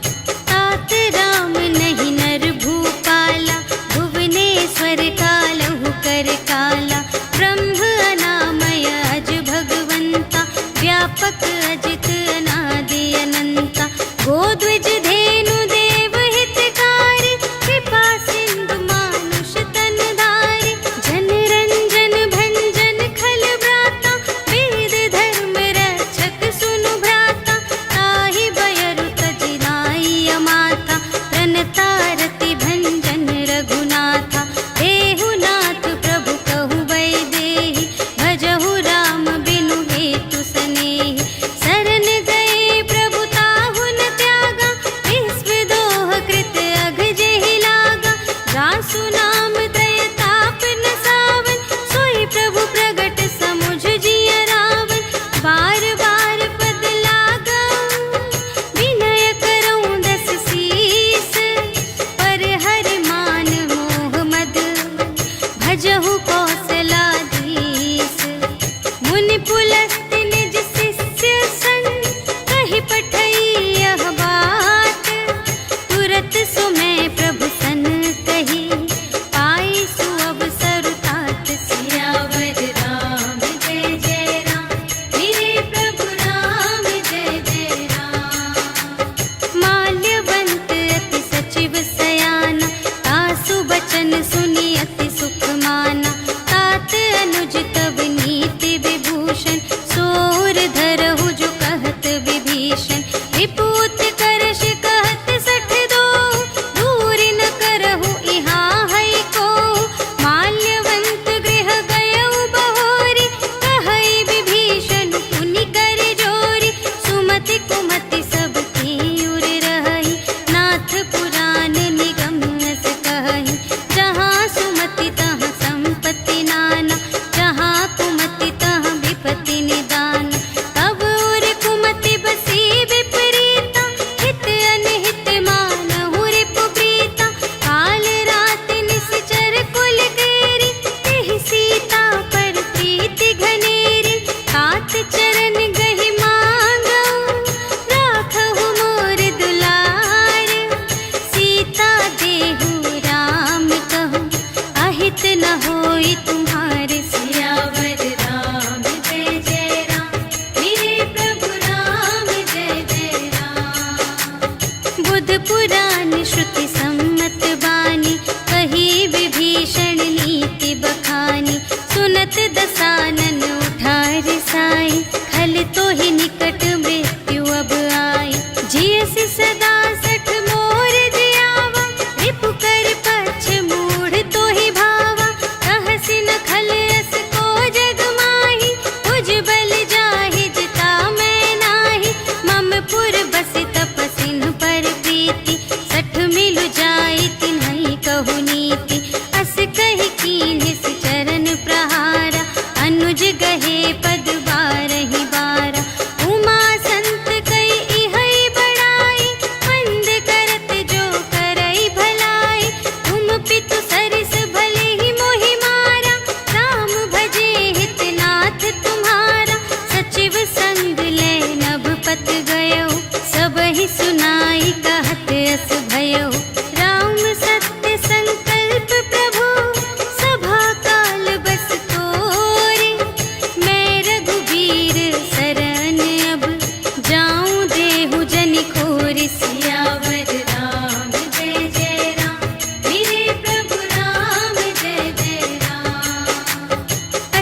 तात राम नहीं नर भूपाला भुवनेश्वर कालहु कर काला ब्रह्म अनामय अज भगवंता व्यापक अजित अनादि अनंता गोद्विज धेनु देव हितकारी कृपा सिंधु मानुष तन धारी जन रंजन भंजन खल व्राता वेद धर्म रक्षक सुनु भ्राता ताहि बयरु तजिनाई अमाता प्रणतारति भंजन रघुनाथा देहु नाथ प्रभु कहु वैदेही भजहु राम बिनु हेतु सनेही शरण गए प्रभु ताहु न त्यागा विश्व दोह कृत अघ जेहि लागा जासु नाम त्रय ताप न सावन सोई प्रभु प्रगट समुझ जिय रावण बार बार पद लागा विनय करऊं दस सीस पर हरि मान मोह मद भजहु कौशलाधीश मुनि पुलस्त निज शिष्य संग कहि पठई यह बात तुरत सुमय प्रभु सन कही पाई सुअवसर तात सियावर राम जय जय राम मेरे प्रभु राम जय जय राम। माल्यवंत अति सचिव सयाना तासु बचन सुनि अति सुख माना तात अनुज तब नीति विभूषण सोर धरहु जो कहत विभीषण विपूत करश कहत सठ दो दूर न करहु इहाँ है को माल्यवंत गृह गयउ बहोरी कहई विभीषण पुनि कर जोरी सुमति कुमति सब की उर रही नाथ पुराण निगम अस कहई जहाँ सुमति तहाँ संपत्ति नाना जहाँ कुमति तहाँ विपत्ति निदान तब उर कुमति बसी विपरीता हित अनहित मानहु रिपु प्रीता काल रात निश्चर कुल केरी तेहि सीता पर प्रीति घनेरी तात चरण गहि मांगऊ राखहु मोर दुलार सीता देहु राम कहूँ अहित न होई तुम्हारे सियावर राम जय जय राम मेरे प्रभु राम जय जय राम। बुध पुराण श्रुति सम्मत बानी कही विभीषण नीति बखानी सुनत दसानन उठार साई खल तो ही निकट मृत्यु अब आई जियसि सदा सठ मोर जियावा रिपु कर पक्ष मूढ़ तो ही भावा कहसि न खल अस को जग माही तुझ बल जाहि जिता मैं नाही मम पुर बसि तपसिन पर प्रीति सठ मिलु जाई तिन्हई कहु नीति अस कहि कीन्हिस चरण प्रहारा अनुज गहे पद बारहि बारा उमा संत कई इहई बड़ाई मंद करत जो करई भलाई तुम पितु सरिस भले ही मोहि मारा राम भजे हित नाथ तुम्हारा सचिव संग ले नभ पत गयो सबहि सुनाई कहत अस भयो राम सत्य संकल्प प्रभु सभा काल बस तोरे मैं रघुबीर शरण अब जाऊं देहु जन खोर सियावर राम जय जय राम मेरे प्रभु राम जय जय राम।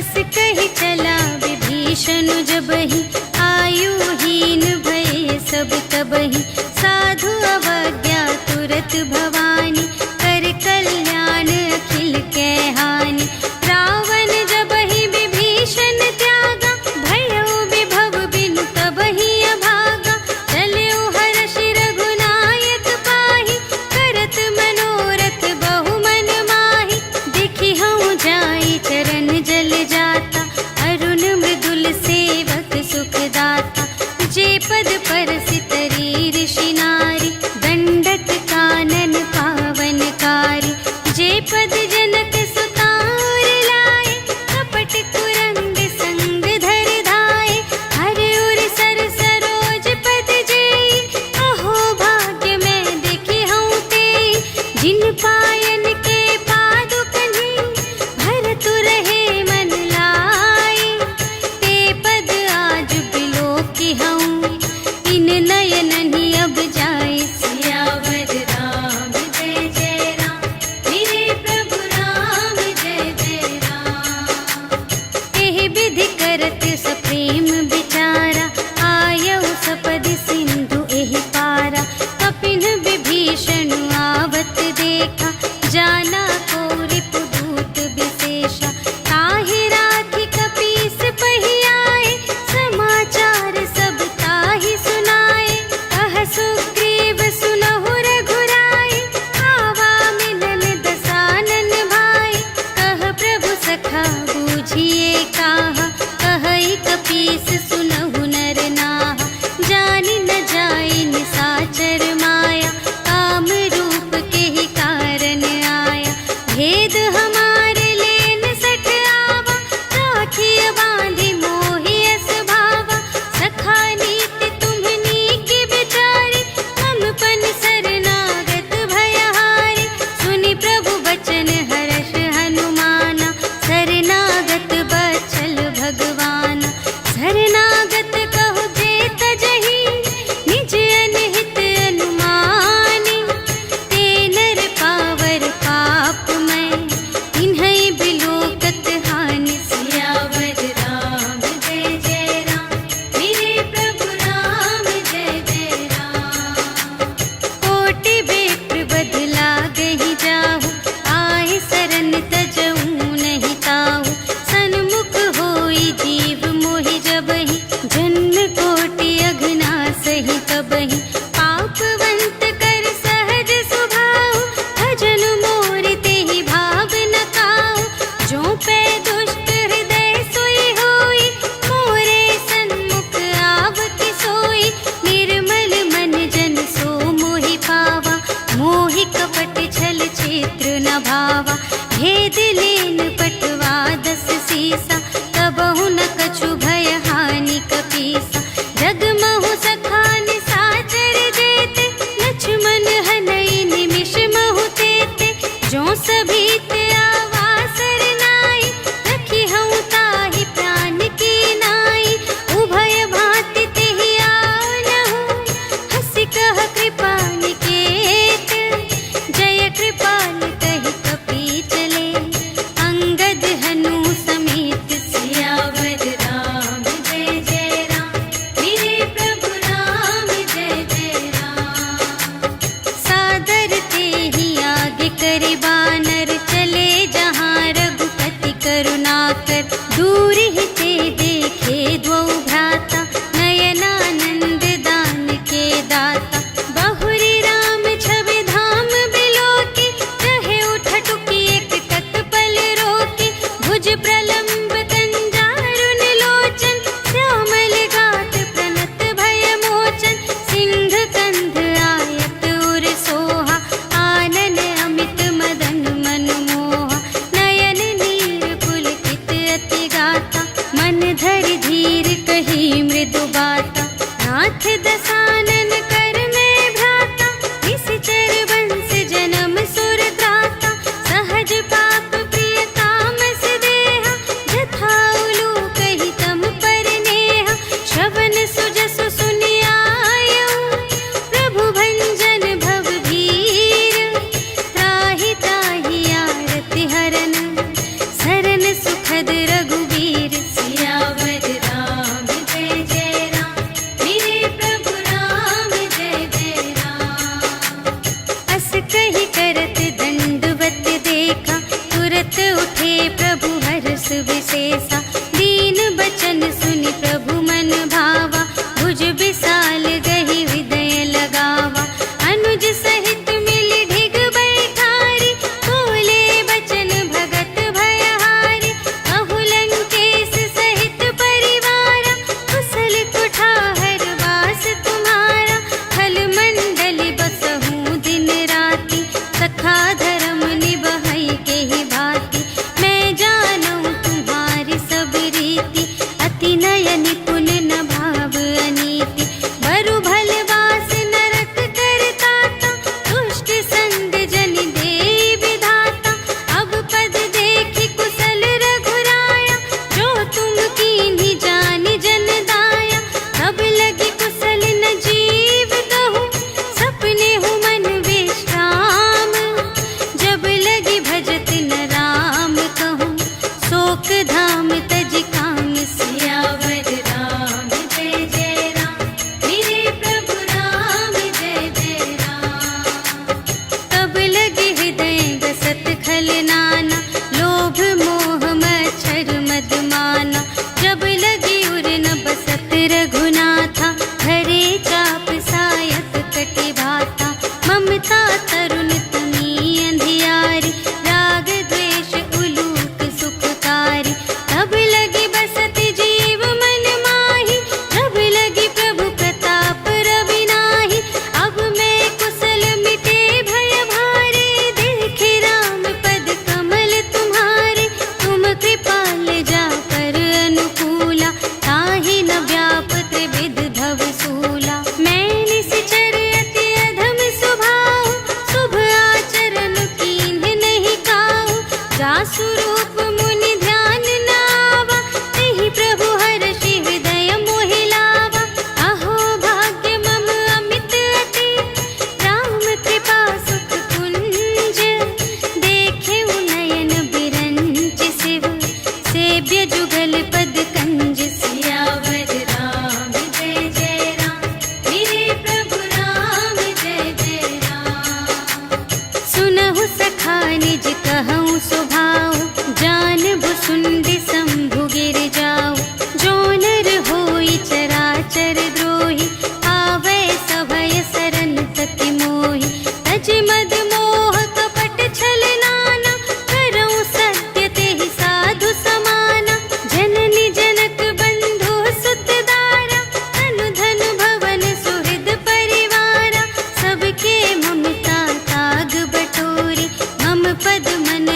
अस कहि चला विभीषण जबहि आयुहीन भये सब तबहि साधु अवज्ञा तुरत भवानी कर कल्याण अखिल कै हानि रावण जबहि विभीषण त्यागा भयो विभव बिनु तबहि अभागा चलऊ हर्षि रघुनायक पाहि करत मनोरथ बहु मन माहि देखि हऊँ जाई चरण जल जाता अरुण मृदुल सेवक सुखदाता जे पद पर सितरी ऋषि नारी दंडक कानन पावा। भेद लेन पटवा 10 सीसा, तबहु न कछु भय हानि कपीसा। जगमहु सखान साचर जेते, लक्ष्मण हनई निमिष महु तेते। जो सभीत आवासर नाई, रखी हूँ ताहि प्राण की नाई। उभय भांति तेहि आनहु, हंसि कह कृपा निकेत। जय कृपाल कहि कपी चले, अंगद हनु समेत। सियावर राम जय जय राम, मेरे प्रभु राम जय जय राम। सादर तेहि आगे करे बानर, चले जहाँ रघुपति करुणाकर। दूर ही ते देखे द्वौ भ्राता, नयनानंद दान के दाता। बहुरी राम छवि धाम बिलोके, रहे उठ टुकी एक तत्पल रोके। भुज प्रलंब कंजारुन लोचन, श्यामल गात प्रणत भय मोचन। सिंह कंध आयत उर सोहा, आनन अमित मदन मनमोहा। नयन नीर पुलकित अति गाता, मन धरि धीर कही मृदु बाता। नाथ दसानन कर में भ्राता, निश्चर वंश जन्म सुर त्राता। सहज पाप प्रिय तामस देहा, जथा उलूक ही तम पर नेहा। श्रवण सुजसु सुनियायऊ, प्रभु भंजन भव भीर। त्राहि ताहि आरति हरन, सरन सुखद रघुवीर। सियावर राम जय जय राम, मेरे प्रभु राम जय जय राम। अस कहि करत दंडवत देखा, तुरत उठे प्रभु हर्ष विशेषा। दीन बचन सुनि प्रभु मन भावा, भुज विशाल गहि हृदय लगावा। अनुज सहित मिलि ढिग बैठारी, बोले बचन भगत भयहारी। कहु लंकेश सहित परिवारा, कुशल कुठार वास तुम्हारा। खल मंडली बसहु दिन राति, सखा धर्म निबहै केहि भांति। मैं जानूं तुम्हारी सब रीति, अति नय निपुण न भाव अनीति। बरु भल वास नरक करताता, दुष्ट संग जन दे विधाता। अब पद देखि कुशल रघुराया, जो तुम कीन्ही जानि जन दाया। तब लगी कुशल न जीव कहूँ, सपने हूँ मन विश्राम। जब लगी भजत न राम कहूँ, शोक धाम तज काम। सियावर राम जय जय राम, मेरे प्रभु राम जय जय राम। तब लगे हृदय गसत खल नाना, लोभ मोह मच्छर मद माना। जब लगी उर न बसत रघुनाथा, धरे चाप सायक कटि भाता। ममता तरुण तमी अंधियारी, राग द्वेष उलूक सुखकारी। तब लगी बसत जीव मन माही, जब लगी प्रभु प्रताप रवि नाही। अब मैं कुशल मिटे भय भारे, देखे राम पद कमल तुम्हारे। तुम कृपाल जा कर अनुकूला, ताहि न व्याप त्रिविध भव सूला। मैं निश्चर अति अधम स्वभाव, शुभ आचरण कीन्ह नहीं काहू। जासु रूप मुनि ध्यान न आवा, तेहि प्रभु हर्षि हृदय मोहि लावा। अहो भाग्य मम अमित अति, राम कृपा सुख कुंज। देखे नयन बिरंच शिव, सेव्य जुगल पद कंज। सियावर राम जय जय राम, मेरे प्रभु राम जय जय राम। सुनहु सखा निज कहूँ स्वभाव, जानबु सुंदि शंभु गिर जाऊ। जो नर होई चराचर द्रोही, आवै सभय सरन तति मोहि। तज मद मोह कपट छल नाना, करऊँ सत्य तेहि साधु समाना। जननी जनक बंधु सुत दारा, तनु धन भवन सुहृद परिवारा। सबके ममता ताग बटोरी, मम पद मन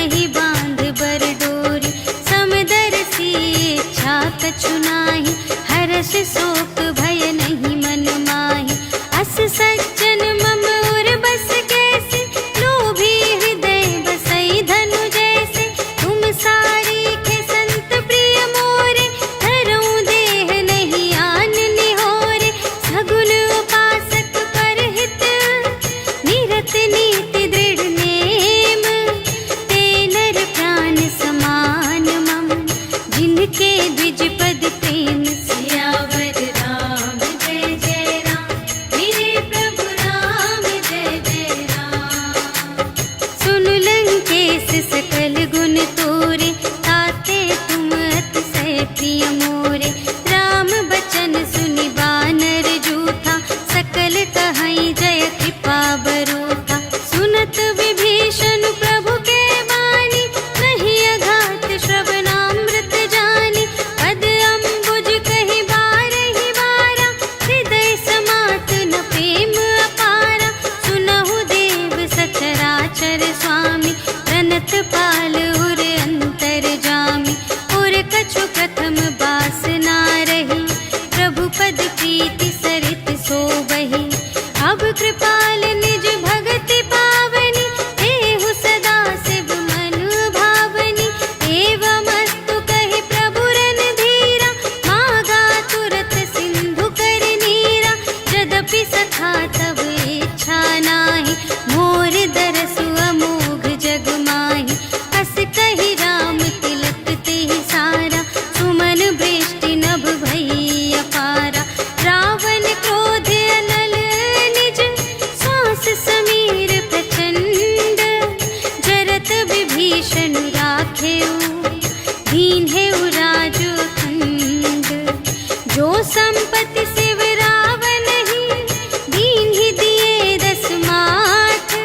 तोरे, ताते तुम अतिशय प्रिय मोरे। राम बचन सुनि बानर जूठा, सकल कहई जय कृपा बरूठा। सुनत विभीषण प्रभु के बानी, नहीं अघात श्रवणामृत जानी। पद अम्बुज कहि बारहि बारा, हृदय समात न प्रेम अपारा। सुनहु देव सचराचर स्वामी, प्रणत पाल उर अंतर जामी। उर कछु प्रथम बासना रही, प्रभु पद प्रीति सरित सोबहि। अब कृपाल निज भगति पावनी, देहु सदा शिव मन भावनी। एवमस्तु कहि प्रभु रणधीरा, मागा तुरत सिंधु कर नीरा। यद्यपि सखा तब इच्छा नाही, मोर दरसु अमोघ जग माही। हस कहि राम तिलक तेहि सारा, सुमन वृष्टि नभ भई अपारा। रावण क्रोध अनल निज, श्वास समीर प्रचंड। जरत विभीषण राखेउ, दीन्हेउ राजु अखंड। जो संपत्ति शिव रावण ही, दीन्हि दिए दस माठ।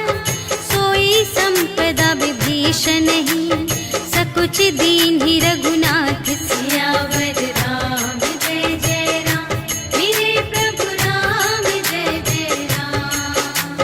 सोई संपदा विभीषण ही, सकुच दीन्हि रघुनाथ। सियावर राम जय जय राम, मेरे प्रभु राम जय जय राम।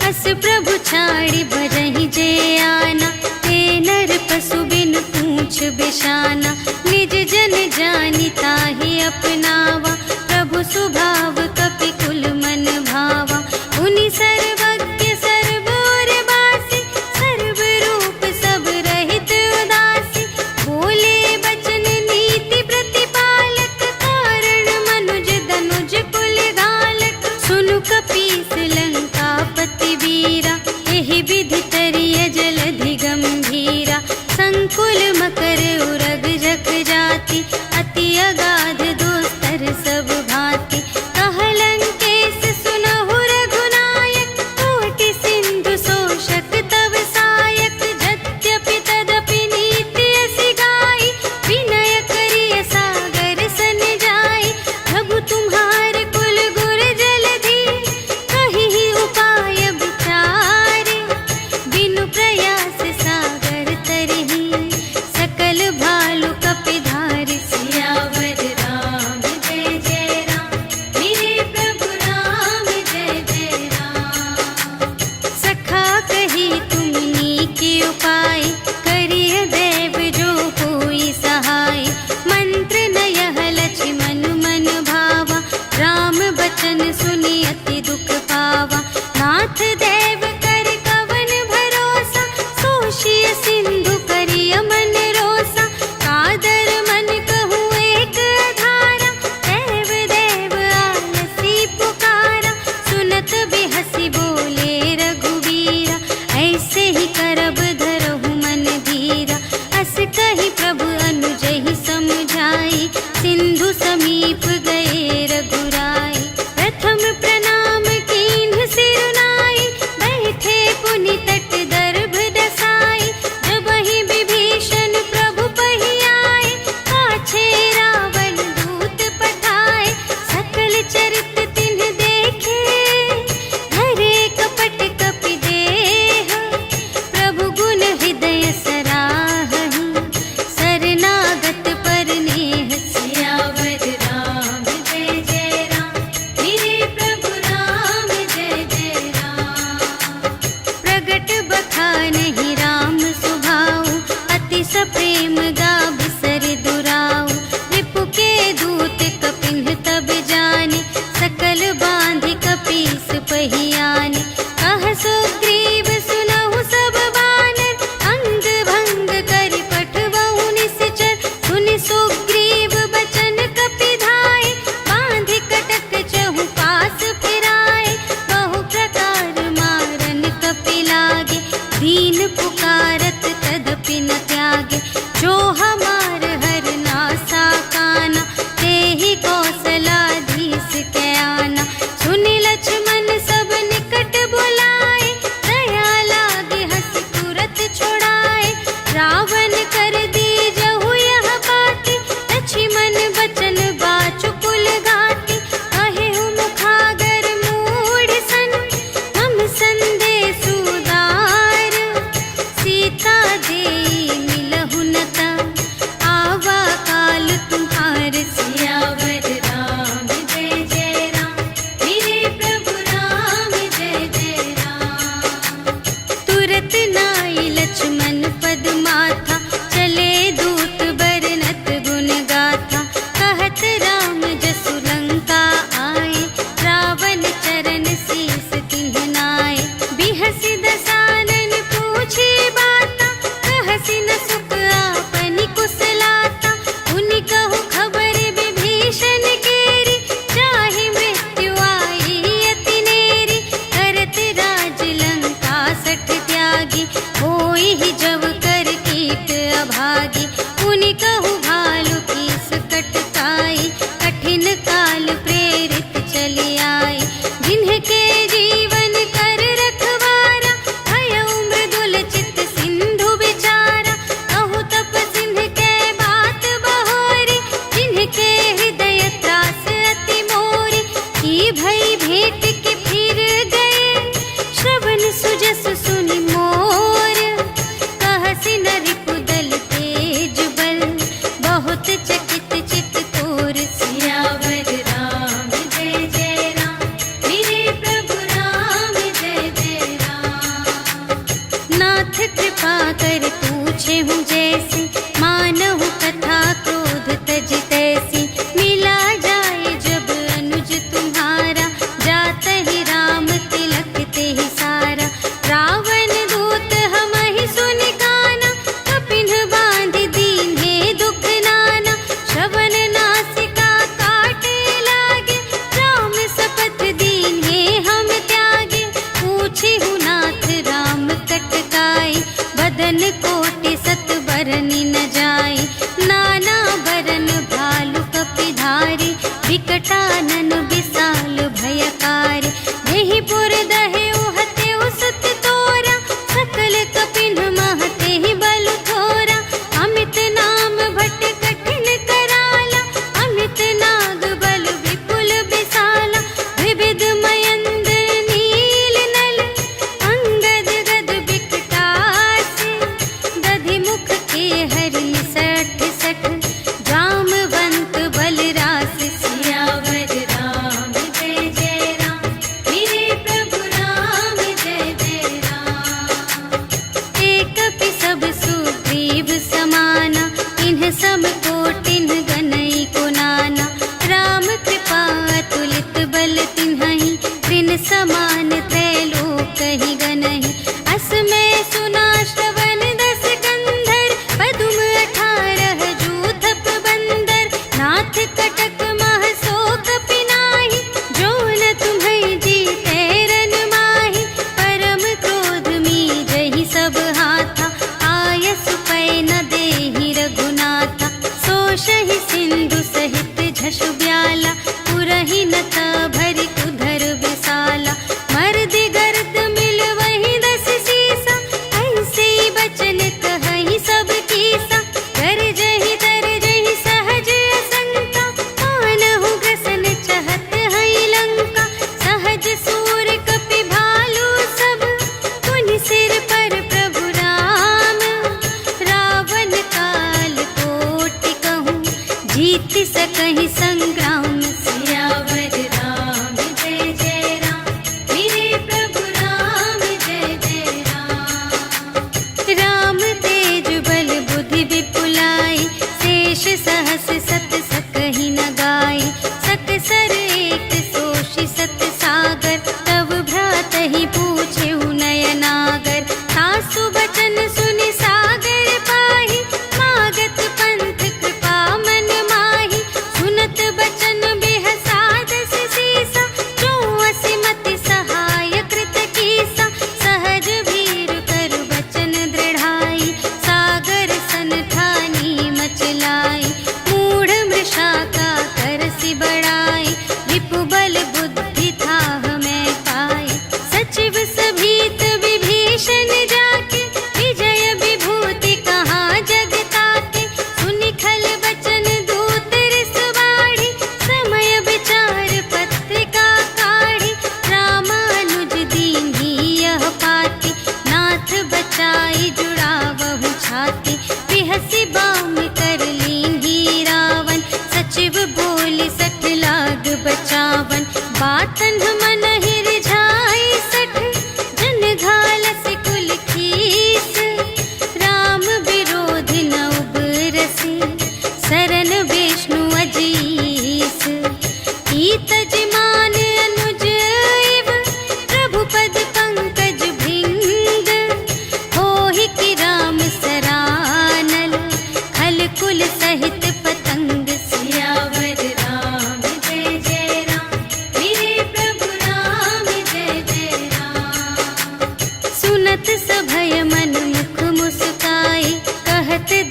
अस प्रभु छाड़ि भजहि जे आना, ते नर पशु बिन पूछ बिशाना। निज जन जानि ताहि अपनावा, प्रभु स्वभाव कपि कुल मन भावा। उनि सर्वज्ञ सर्व और बासी, सर्व रूप सब रहित उदासी। बोले बचन नीति प्रतिपालक, कारण मनुज धनुज कुल घालक। सुनु कपीस लंकापति वीरा, एहि विधि तरिय जलधि गंभीरा। संकुल मकर उरग जख जाति, अति अगाध दोस्तर सब भांति। कहलंकेश सुनहु रघुनायक, कोटि सिंधु शोषक तव सायक। यद्यपि तदपि नीति असि गाई, विनय करिय सागर सन जाई। प्रभु तुम्हार कुल गुर जलधि, कहिहि उपाय विचारे। बिनु प्रयास सागर तरहि, सकल भालु कपिधारि। सियावर राम जय जय राम, मेरे प्रभु राम जय जय राम। सखा कही तुमनी के उपाय, करिय देव जो कोई सहाय। मंत्र नयह लक्ष्मण मन भावा, राम बचन सुनि अति दुख पावा। नाथ देव कर कवन भरोसा, सोषिय सिंधु करिय मन रोसा। कादर मन कहूँ एक अधारा, देव देव आलसी पुकारा। सुनत बिहसी बोले रघुवीरा, ऐसे ही करब धरहु मन धीरा। अस कहि प्रभु अनुजहि समझाई, सिंधु समीप गए रघुराई। प्रथम प्रणाम कीन्ह सिरुनाई, बैठे पुनि तट दर्भ दसाई। जबहि विभीषण प्रभु पहि आए, पाछे रावण दूत पठाए। सकल चरित तिन्ह देखे, धरे कपट कपि देह। प्रभु गुण हृदय सराहहि, शरणागत पर नेह। सियावर राम जय जय राम, मेरे प्रभु राम जय जय राम। प्रगट बखानहि राम सुभाऊ, अति सप्रेम गा बिसर दुराऊ। रिपु के दूत कपिन्ह तब जाने, सकल बांधि कपीस पहि आने। कह सुग्रीव सुनहु सब बानर, अंग भंग करि पठवहु निश्चर। सुनि सुग्रीव बचन कपिधाय, बांधि कटक चहु पास फिराए। बहु प्रकार मारन कपि लागे, दीन पुकारत तदपि न त्यागे। जो हमार हर नासा काना, तेहि कौशलाधीश के आना। सुनि लक्ष्मण सब निकट बुलाए, दया लागे हंस तुरत छुड़ाए। रावण अभागी। पुनि कहु भालु कीस कटकाई, कठिन काल प्रेरित चली आई। जिन्हके जीवन कर रखवारा, भयउ मृदुल चित सिंधु बिचारा। कहु तप सिंह के बात बहोरी, जिन्हके हृदय त्रास अति मोरी। की भई भेंट के फिर गए, श्रवण सुजस सुनि मोर। कहसि न रिपुदल तेज बल, बहुत चकित चित तोर। सियावर राम जय जय राम, मेरे प्रभु राम जय जय राम। नाथ कृपा कर पूछे हूँ जैसी, मानहु कथा क्रोध तज तैसी। मिला जाए जब अनुज तुम्हारा, जात ही राम तिलक ते ही सारा। रावण दूत हमहि सुनि काना, कपिन बांध दीन्हे दुख नाना। श्रवण नासिका काटे लागे, राम शपथ दीन्हे हम त्यागे। पूछिहु नाथ राम कटकाई, बदन कोटि सत बरनि न जाई। नाना बरन भालु कपिधारी, विकटानन विशाल भयकारी। देहि पुर दहे उहते उसत तोरा, सकल कपिन महते ही बल थोरा। अमित नाम भट कठिन कराला, अमित नाग बल विपुल विशाला। विविध मयंद्र नील नल, अंगद गद विकटासी। दधि मुख के हरि सठ सठ, जामवंत बलरास। सियावर राम जय जय राम, मेरे प्रभु राम जय जय राम। एक कपि सब सुग्रीव समाना, इन्ह सम कोटिन गनई को नाना। राम कृपा अतुलित बल तिन्हहि, त्रिन समान त्रैलोक ही गनहि। अस में सुना श्रवण दस कंधर, पदुम 18 जूथप बंदर। नाथ कटक मह शोक पिनाहि, जो न तुम्है जीते रन माहि। परम क्रोध मीजहि सब हाथा, आयसु पै न देहि रघुनाथा। सोषहि सिंधु सहित झसु ब्याला, पुरहि न भरि उधर विशाला। मर्दि गर्द मिल वही 10 सीसा, ऐसे बचन कहहि सब कीसा। गरजहि तरजहि सहज असंका, मानहु ग्रसन चहत हई लंका। सहज सूर कपि भालु सब, पुनि सिर पर प्रभु राम। रावण काल कोटि कहूँ, जीत सकहि संग्राम। सियावर राम जय जय राम, मेरे प्रभु राम जय जय राम। राम तेज बल बुद्धि विपुलाई, शेष सहस सत सकहि न गाई। सकसर एक सोषि सत सागर, तब भ्रातहि पूछेहु नयनागर। सासु बचन सुनि सागर पाहि, मागत पंथ कृपा मन माहि। सुनत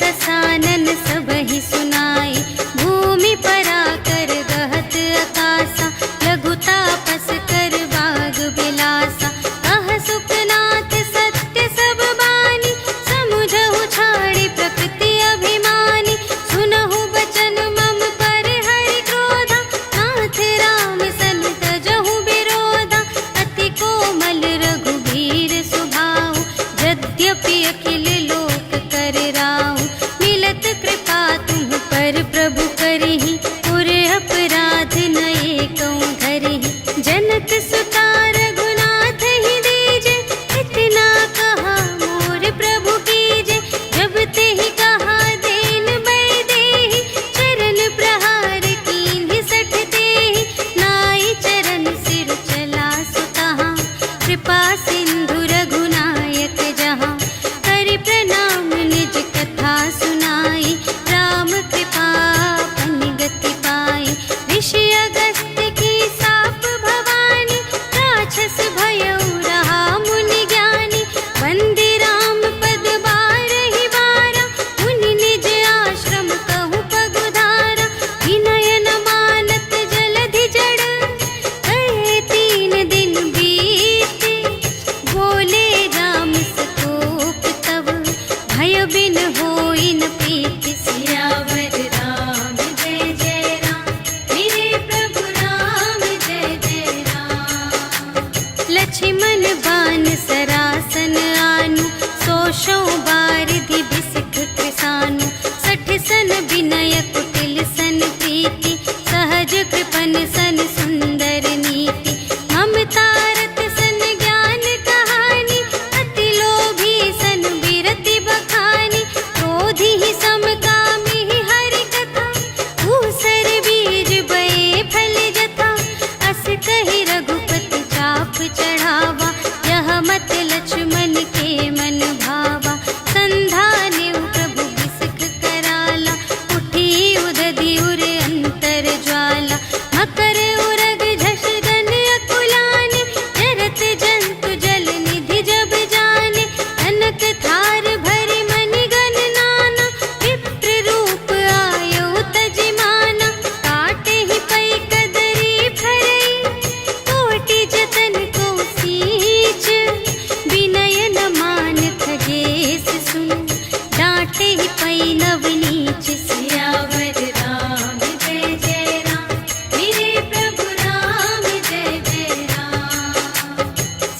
दसानन सबहि सुनाई। भूमि परा कर गहत आकासा, लघु तापस कर बाग बिलासा। कह सुखनाथ सत्य सब बानी, समुझहु छाड़ी प्रकृति अभिमानी। सुनहु बचन मम पर हरि क्रोधा, नाथ राम सन तजहु विरोधा। अति कोमल रघुबीर सुभाऊ, यद्यपि अखिल लोक कर राऊ। मिलत कृपा तुम पर प्रभु करहि, पुर अपराध नये कौं धरहि। जनक सुता रघुनाथ ही दीजे, इतना कहा मोर प्रभु कीजे। जब तेहि कहा देन बै देहि, चरण प्रहार कीन्हि सठ तेहि। नाई चरण सिर चला सुतहाँ, कृपा सिंधु रघुनायक जहाँ। करि प्रणाम निज कथा सुनाई, राम कृपा अपन गति पाई। ऋषि अगस्त्य की साप भवानी, राक्षस भयउ रहा मुनि ज्ञानी। वंदे राम पद बारहि बारा, मुनि निज आश्रम कहु पगुधारा। विनय न मानत जलधि जड़, कहे 3 दिन बीते। बोले राम सकोप तब, भय बिन होई न प्रीति। सियावर राम जय जय राम, मेरे प्रभु राम जय जय राम। लक्ष्मण बान सरासन आनु, सोशौ बारिधि बिसिख कृसानु। 60 सन विनय कुटिल सन प्रीति, सहज कृपन सन सुंदर नीति। ममता रत सन ज्ञान कहानी, अति लोभी सन बिरति बखानी। क्रोधी ही समकामी ही हरि कथा, ऊसर बीज बये फल जथा। अस कहि रघुपति चाप चढ़ावा, यह मत लक्ष्मण के मन भावा। संधान्यु प्रभु बिसिख कराला, उठी उदधि उर अंतर ज्वाला। मकर उरग झष गन अकुलाने, जरत जंतु जल निधि जब जाने। कनक थार भरि मनि गण नाना, विप्र रूप आयो तजिमाना। काटे ही पै कदरी फरई, कोटि जतन को सींच। विनय न मान खगेस सुन, डांटे ही पै नवनीच। सियावर राम जय जय राम, मेरे प्रभु राम जय जय राम।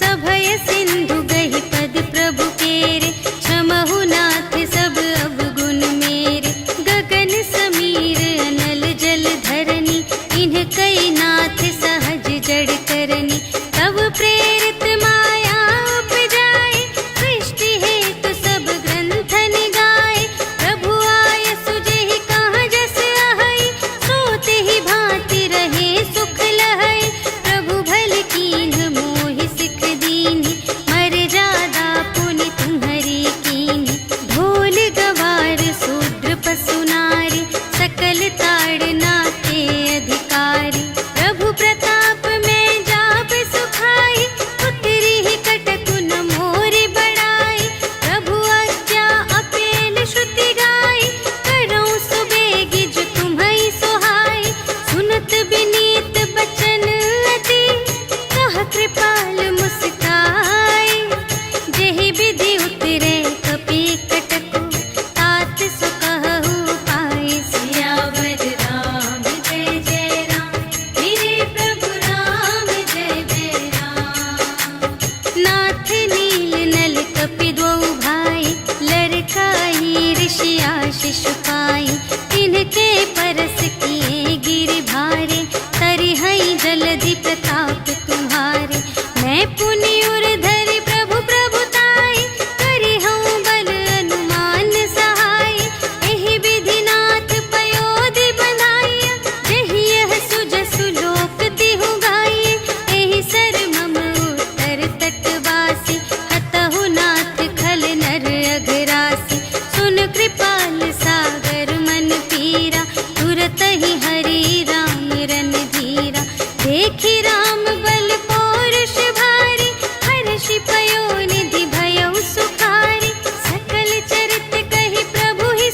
सभय सिंधु गहि पद प्रभु केरे, क्षमहु नाथ सब अवगुण मेरे। गगन समीर अनल जल धरनी, इन्ह कई नाथ सहज जड़ करनी। तब प्रेरित माया उपजाए, सृष्टि हेतु सब ग्रंथ निगाए। प्रभु आय सुजेहि कहाँ जस अहै, सोते ही भांति रहे सुख लहै। प्रभु भल कीन्ह मोहि सिख दीन्हि, मर्यादा पुनि तुम्हरी कीन्हि। ढोल गवार शूद्र पशु नारी, सकल ताड़ना के अधिकारी। प्रभु प्रताप में जाप सुखाई, उतरी ही कटकु न मोरि बड़ाई। प्रभु आज्ञा अपेल श्रुति गाई, करौं सुबेगी जो तुम्है सोहाई। सुनत विनीत बचन अति, कह कृपाल मुस्काई। जेहि विधि उतरे कपि कटकु, तात सो कहु पाई। सियावर राम जय जय राम, मेरे प्रभु राम जय जय राम। नाथ नील नल कपि द्वौ भाई, लरकाई ऋषि आशीष पाई। तिनके परस किए गिरि भारे, तरिहै जलधि प्रताप तुम्हारे। मैं पुनि उर धरि प्रभु प्रभुताई, करिहउँ बल अनुमान सहाय। एहि विधि नाथ पयोधि बंधाइया, जेहि यह सुजसु लोक तिहु गाइए। एहि सर मम उत्तर तटवासी, हतहु नाथ खल नर अघरासी। सुन कृपाल सागर मन पीरा, तुरत ही हरि राम रन धीरा। देखि राम बल पौरुष भारी, हर्षि पयो निधि भयउ सुखारी। सकल चरित कहि प्रभु ही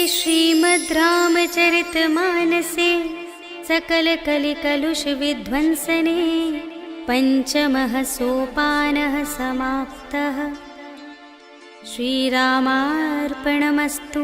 श्रीमद् रामचरितमानसे सकलकलिकलुषविध्वंसने पञ्चमः सोपानः समाप्तः। श्रीरामार्पणमस्तु।